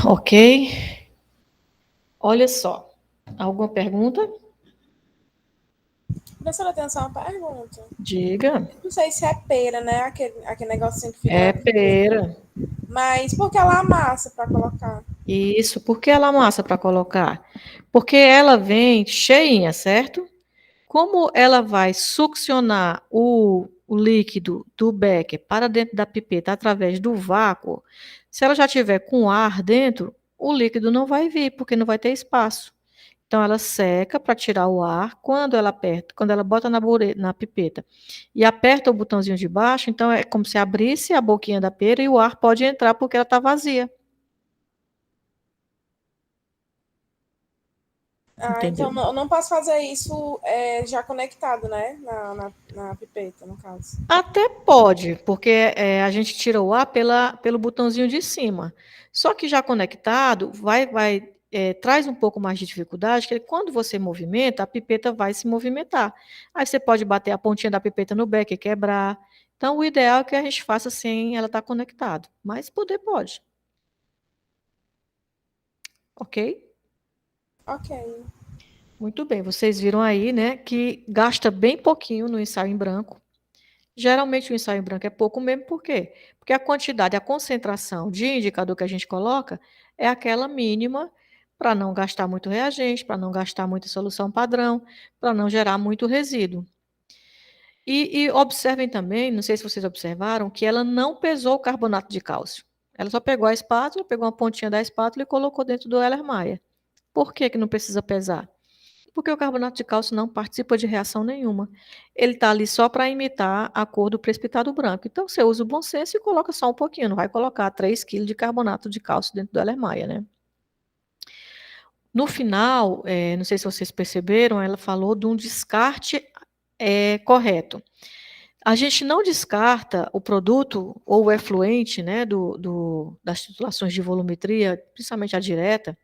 Ok. Olha só. Alguma pergunta? Professora, tem só uma pergunta. Diga. Não sei se é pera, né? Aquele negocinho que fica É na pipeta. pera. Mas por que ela amassa para colocar? Isso. Por que ela amassa para colocar? Porque ela vem cheinha, certo? Como ela vai succionar o líquido do becker para dentro da pipeta através do vácuo, se ela já tiver com ar dentro, o líquido não vai vir, porque não vai ter espaço. Então, ela seca para tirar o ar. Quando ela aperta, quando ela bota na pipeta e aperta o botãozinho de baixo, então é como se abrisse a boquinha da pera e o ar pode entrar porque ela está vazia. Ah, então Entendeu? eu não posso fazer isso já conectado, né? Na pipeta, no caso. Até pode, porque a gente tira o ar pelo botãozinho de cima. Só que já conectado, traz um pouco mais de dificuldade, que quando você movimenta, a pipeta vai se movimentar. Aí você pode bater a pontinha da pipeta no beco e quebrar. Então, o ideal é que a gente faça sem ela estar conectada. Mas poder pode, ok? Ok. Muito bem, vocês viram aí, né, que gasta bem pouquinho no ensaio em branco. Geralmente o ensaio em branco é pouco mesmo, por quê? Porque a quantidade, a concentração de indicador que a gente coloca é aquela mínima para não gastar muito reagente, para não gastar muita solução padrão, para não gerar muito resíduo. E observem também, não sei se vocês observaram, que ela não pesou o carbonato de cálcio. Ela só pegou a espátula, pegou uma pontinha da espátula e colocou dentro do Erlenmeyer. Por que que não precisa pesar? Porque o carbonato de cálcio não participa de reação nenhuma. Ele está ali só para imitar a cor do precipitado branco. Então, você usa o bom senso e coloca só um pouquinho. Não vai colocar 3 quilos de carbonato de cálcio dentro do Erlenmeyer, né? No final, não sei se vocês perceberam, ela falou de um descarte correto. A gente não descarta o produto ou o efluente, né, das titulações de volumetria, principalmente a direta,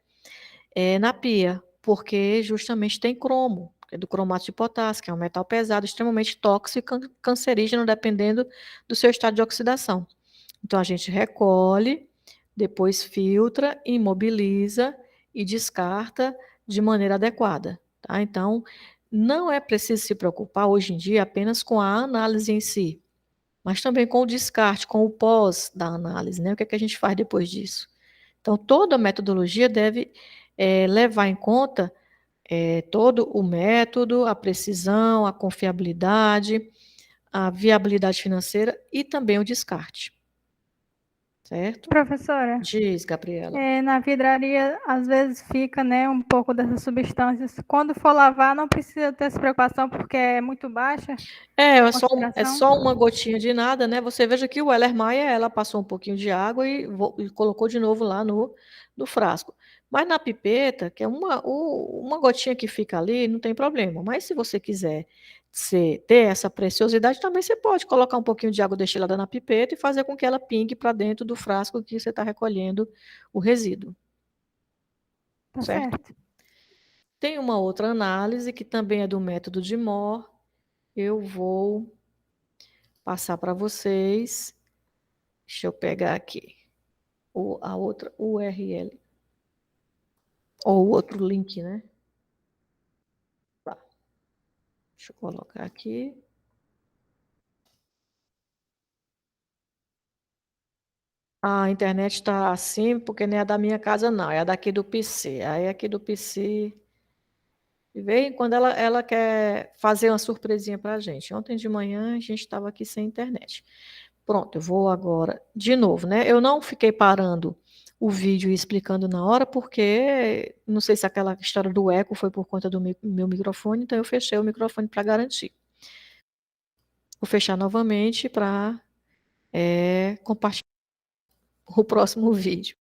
na pia, porque justamente tem cromo, que é do cromato de potássio, que é um metal pesado, extremamente tóxico e cancerígeno, dependendo do seu estado de oxidação. Então, a gente recolhe, depois filtra, imobiliza e descarta de maneira adequada. Tá? Então, não é preciso se preocupar hoje em dia apenas com a análise em si, mas também com o descarte, com o pós da análise, né? O que é que a gente faz depois disso? Então, toda a metodologia deve levar em conta todo o método, a precisão, a confiabilidade, a viabilidade financeira e também o descarte, certo? Professora, Diz, Gabriela. na vidraria às vezes fica, né, um pouco dessas substâncias. Quando for lavar, não precisa ter essa preocupação porque é muito baixa a É concentração. só uma gotinha de nada, né? Você veja que o Erlenmeyer, ela passou um pouquinho de água e colocou de novo lá no frasco. Mas na pipeta, que é uma gotinha que fica ali, não tem problema. Mas se você quiser ter essa preciosidade, também você pode colocar um pouquinho de água destilada na pipeta e fazer com que ela pingue para dentro do frasco que você está recolhendo o resíduo, Tá certo? certo. Tem uma outra análise que também é do método de Moore. Eu vou passar para vocês. Deixa eu pegar aqui a outra URL, ou o outro link, né? Tá. Deixa eu colocar aqui. A internet está assim, porque não é da minha casa, não, é a daqui do PC. Aí aqui do PC, de vez em quando ela quer fazer uma surpresinha para a gente. Ontem de manhã a gente estava aqui sem internet. Pronto, eu vou agora de novo, né? Eu não fiquei parando o vídeo e explicando na hora, porque não sei se aquela história do eco foi por conta do meu microfone, então eu fechei o microfone para garantir. Vou fechar novamente para compartilhar o próximo vídeo.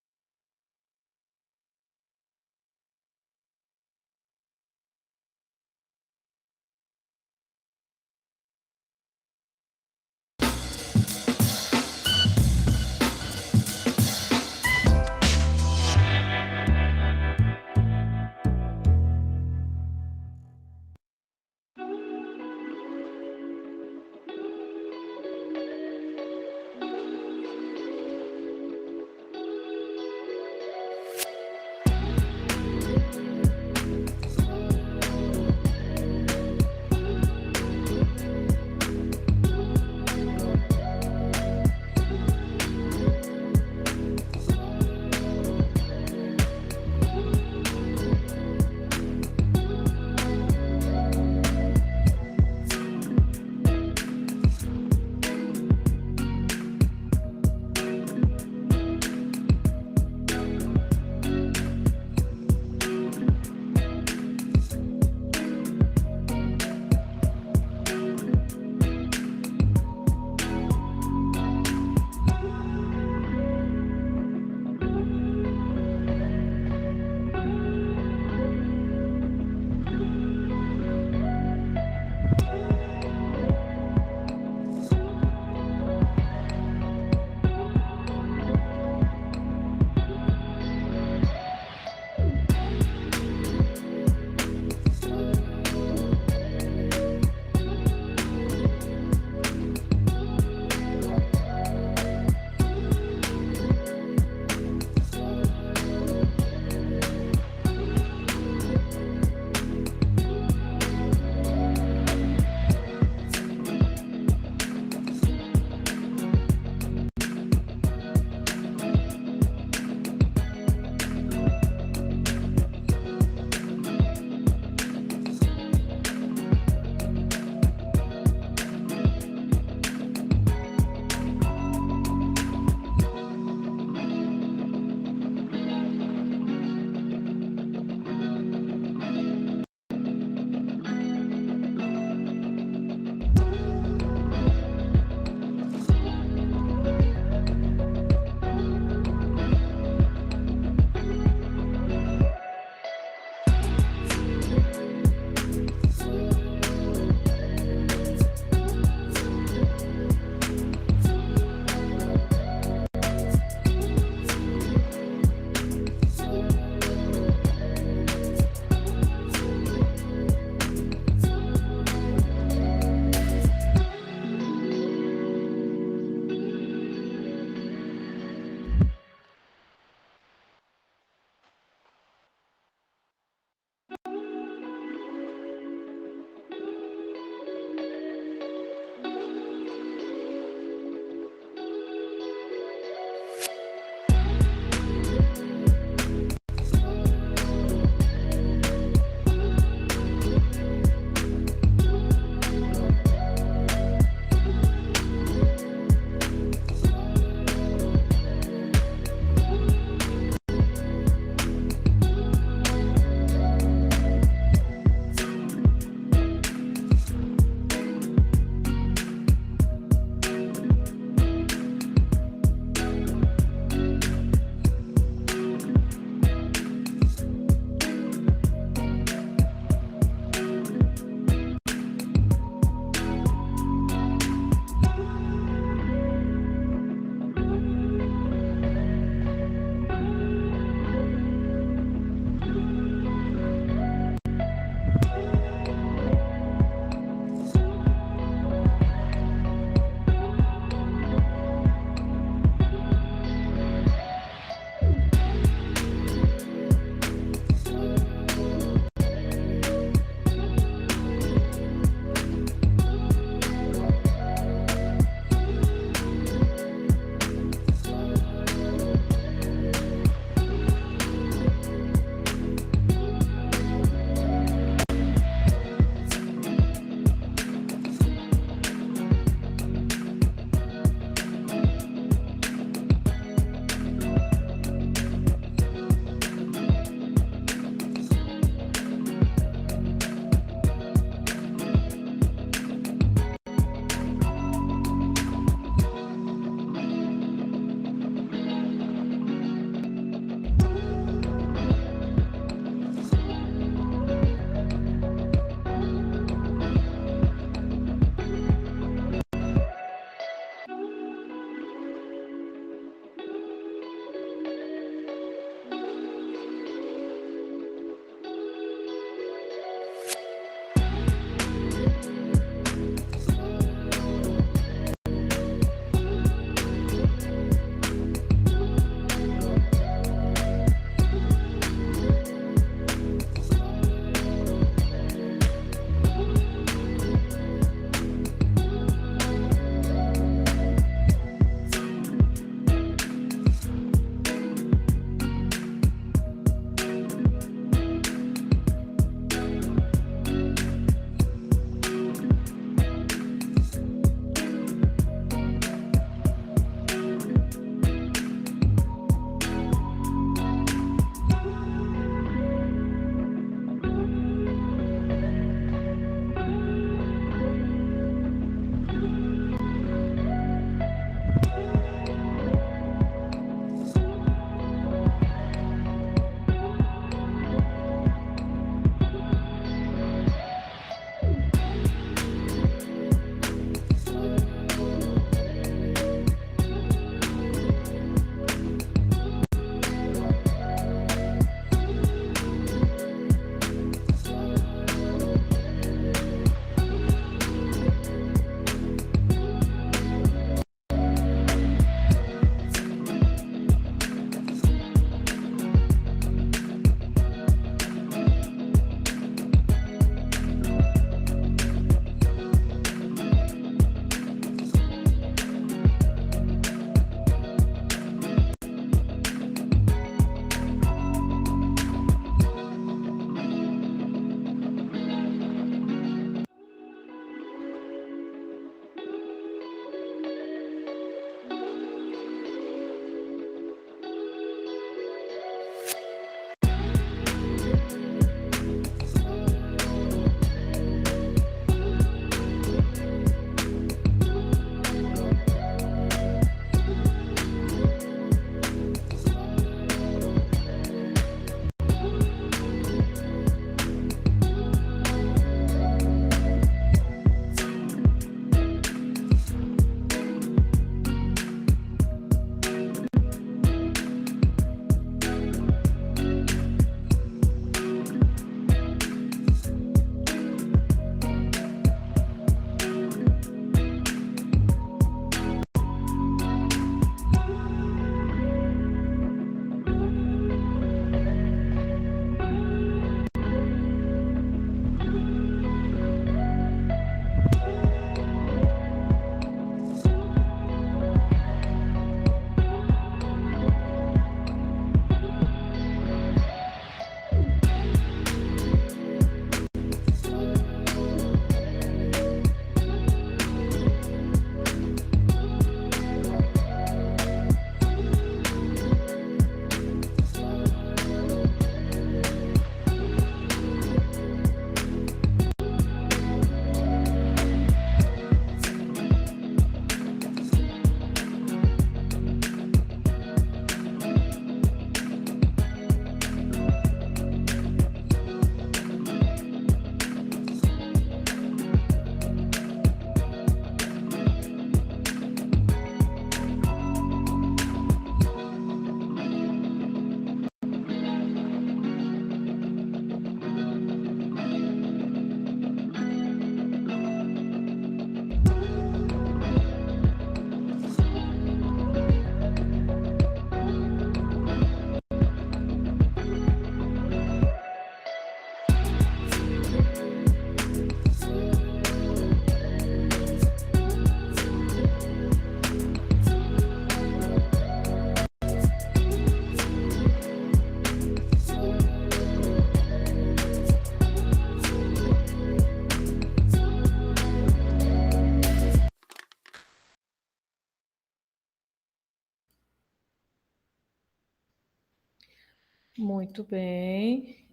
Muito bem.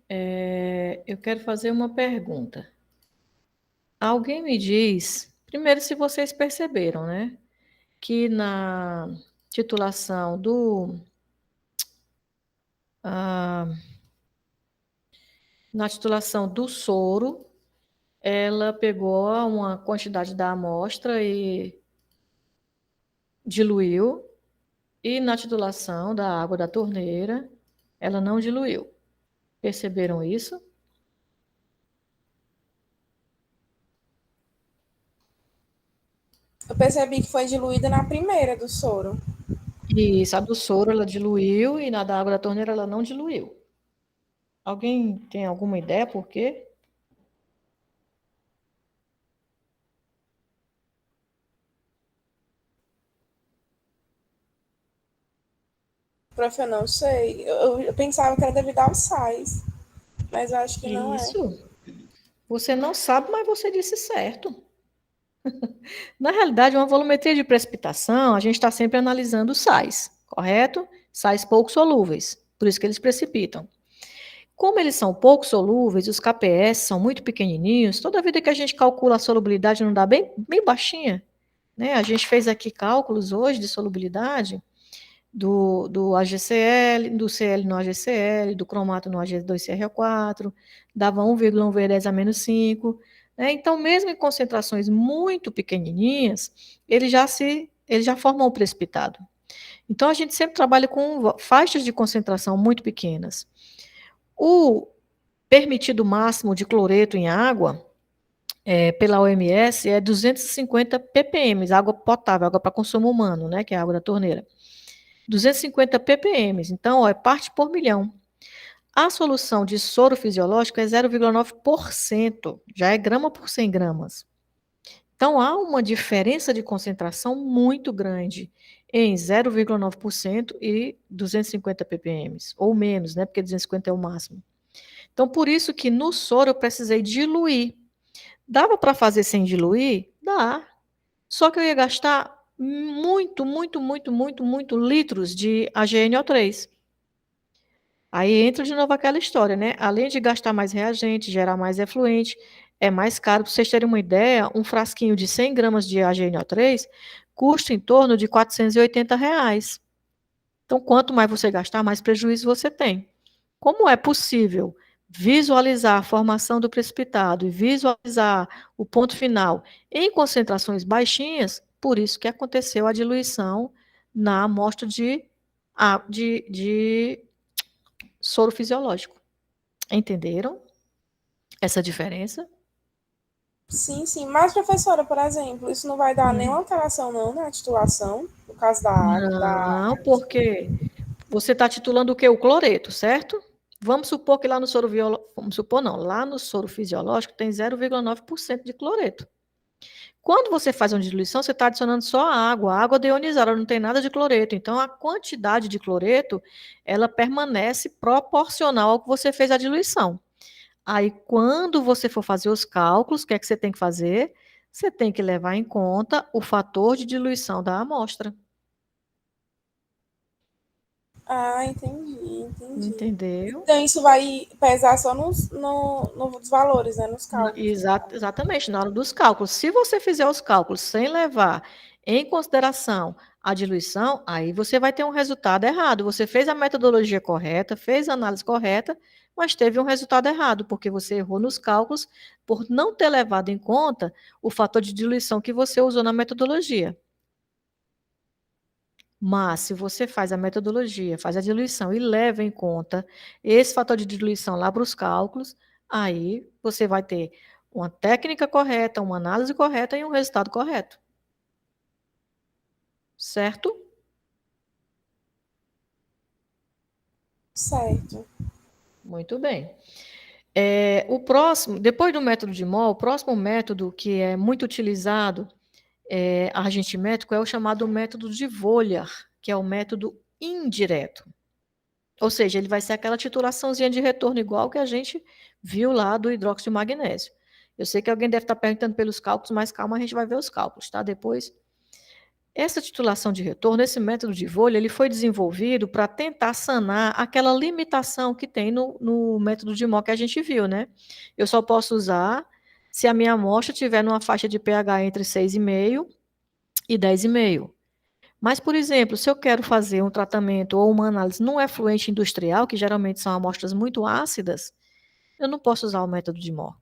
Eu quero fazer uma pergunta. Alguém me diz, primeiro, se vocês perceberam, né, que titulação ah, na titulação do soro, ela pegou uma quantidade da amostra e diluiu, e na titulação da água da torneira, ela não diluiu. Perceberam isso? Eu percebi que foi diluída na primeira do soro. Isso, a do soro ela diluiu e na da água da torneira ela não diluiu. Alguém tem alguma ideia por quê? Prof, eu não sei. Eu pensava que era devido aos sais, mas eu acho que não é. Isso. Você não sabe, mas você disse certo. Na realidade, uma volumetria de precipitação, a gente está sempre analisando os sais, correto? Sais pouco solúveis, por isso que eles precipitam. Como eles são pouco solúveis, os KPS são muito pequenininhos, toda vida que a gente calcula a solubilidade não dá bem baixinha, né? A gente fez aqui cálculos hoje de solubilidade do AgCl, do Cl no AgCl, do cromato no Ag2CrO4, dava 1,1 a menos 5. Né? Então, mesmo em concentrações muito pequenininhas, ele já formam o precipitado. Então, a gente sempre trabalha com faixas de concentração muito pequenas. O permitido máximo de cloreto em água, pela OMS, é 250 ppm, água potável, água para consumo humano, né, que é a água da torneira. 250 ppm, então, é parte por milhão. A solução de soro fisiológico é 0,9%, já é grama por 100 gramas. Então, há uma diferença de concentração muito grande em 0,9% e 250 ppm, ou menos, né, porque 250 é o máximo. Então, por isso que no soro eu precisei diluir. Dava para fazer sem diluir? Dá. Só que eu ia gastar muito litros de AgNO3. Aí entra de novo aquela história, né? Além de gastar mais reagente, gerar mais efluente, é mais caro. Para vocês terem uma ideia, um frasquinho de 100 gramas de AgNO3 custa em torno de R$ 480. Então, quanto mais você gastar, mais prejuízo você tem. Como é possível visualizar a formação do precipitado e visualizar o ponto final em concentrações baixinhas? Por isso que aconteceu a diluição na amostra de soro fisiológico. Entenderam essa diferença? Sim, sim. Mas, professora, por exemplo, isso não vai dar nenhuma alteração, não, na titulação, no caso da água? Não, porque você está titulando o quê? O cloreto, certo? Vamos supor que lá no soro vamos supor não, lá no soro fisiológico tem 0,9% de cloreto. Quando você faz uma diluição, você está adicionando só a água deionizada, não tem nada de cloreto. Então, a quantidade de cloreto, ela permanece proporcional ao que você fez a diluição. Aí, quando você for fazer os cálculos, o que é que você tem que fazer? Você tem que levar em conta o fator de diluição da amostra. Ah, entendi. Entendeu? Então, isso vai pesar só nos valores, né? Nos cálculos. Exatamente, na hora dos cálculos. Se você fizer os cálculos sem levar em consideração a diluição, aí você vai ter um resultado errado. Você fez a metodologia correta, fez a análise correta, mas teve um resultado errado, porque você errou nos cálculos por não ter levado em conta o fator de diluição que você usou na metodologia. Mas, se você faz a metodologia, faz a diluição e leva em conta esse fator de diluição lá para os cálculos, aí você vai ter uma técnica correta, uma análise correta e um resultado correto. Certo? Certo. Muito bem. O próximo, depois do método de Moll, o próximo método que é muito utilizado, argentimétrico, é o chamado método de Vollard, que é o método indireto. Ou seja, ele vai ser aquela titulaçãozinha de retorno igual que a gente viu lá do hidróxido de magnésio. Eu sei que alguém deve estar perguntando pelos cálculos, mas calma, a gente vai ver os cálculos, tá? Depois. Essa titulação de retorno, esse método de Voller, ele foi desenvolvido para tentar sanar aquela limitação que tem no método de Moore que a gente viu, né? Eu só posso usar se a minha amostra estiver numa faixa de pH entre 6,5 e 10,5. Mas, por exemplo, se eu quero fazer um tratamento ou uma análise num efluente industrial, que geralmente são amostras muito ácidas, eu não posso usar o método de Moore.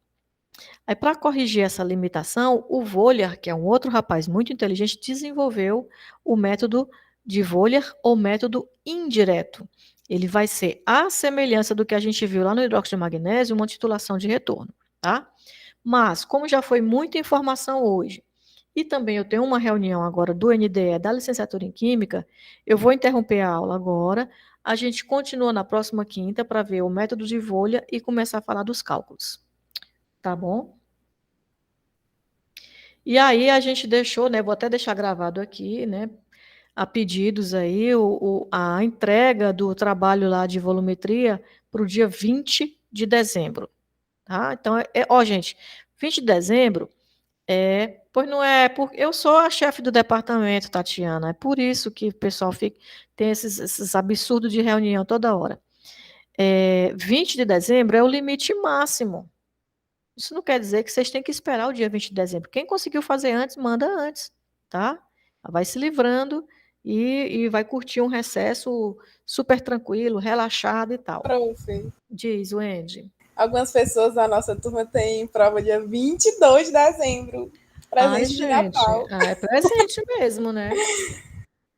Aí, para corrigir essa limitação, o Voller, que é um outro rapaz muito inteligente, desenvolveu o método de Voller ou método indireto. Ele vai ser a semelhança do que a gente viu lá no hidróxido de magnésio, uma titulação de retorno, tá? Mas, como já foi muita informação hoje, e também eu tenho uma reunião agora do NDE, da licenciatura em Química, eu vou interromper a aula agora, a gente continua na próxima quinta para ver o método de Voller e começar a falar dos cálculos. Tá bom? E aí a gente deixou, né? Vou até deixar gravado aqui, né? A pedidos aí, a entrega do trabalho lá de volumetria para o dia 20 de dezembro. Tá? Então, ó, gente, 20 de dezembro pois não é, porque eu sou a chefe do departamento, Tatiana, é por isso que o pessoal tem esses absurdos de reunião toda hora. 20 de dezembro é o limite máximo. Isso não quer dizer que vocês têm que esperar o dia 20 de dezembro. Quem conseguiu fazer antes, manda antes, tá? Vai se livrando e vai curtir um recesso super tranquilo, relaxado e tal. Prof. Diz, Wendy. Algumas pessoas da nossa turma têm prova dia 22 de dezembro. Presente de Natal. É presente mesmo, né?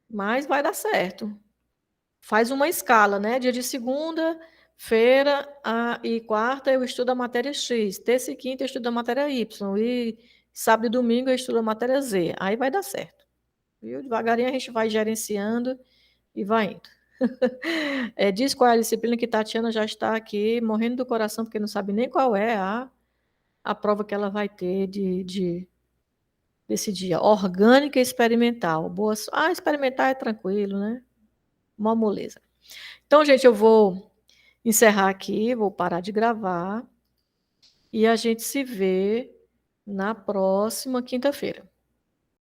Mas vai dar certo. Faz uma escala, né? Dia de segunda-feira e quarta eu estudo a matéria X, terça e quinta eu estudo a matéria Y, e sábado e domingo eu estudo a matéria Z. Aí vai dar certo. Viu? Devagarinho a gente vai gerenciando e vai indo. Diz qual é a disciplina que Tatiana já está aqui, morrendo do coração, porque não sabe nem qual é a prova que ela vai ter desse dia. Orgânica e experimental. Experimental é tranquilo, né? Uma moleza. Então, gente, eu vou encerrar aqui, vou parar de gravar e a gente se vê na próxima quinta-feira.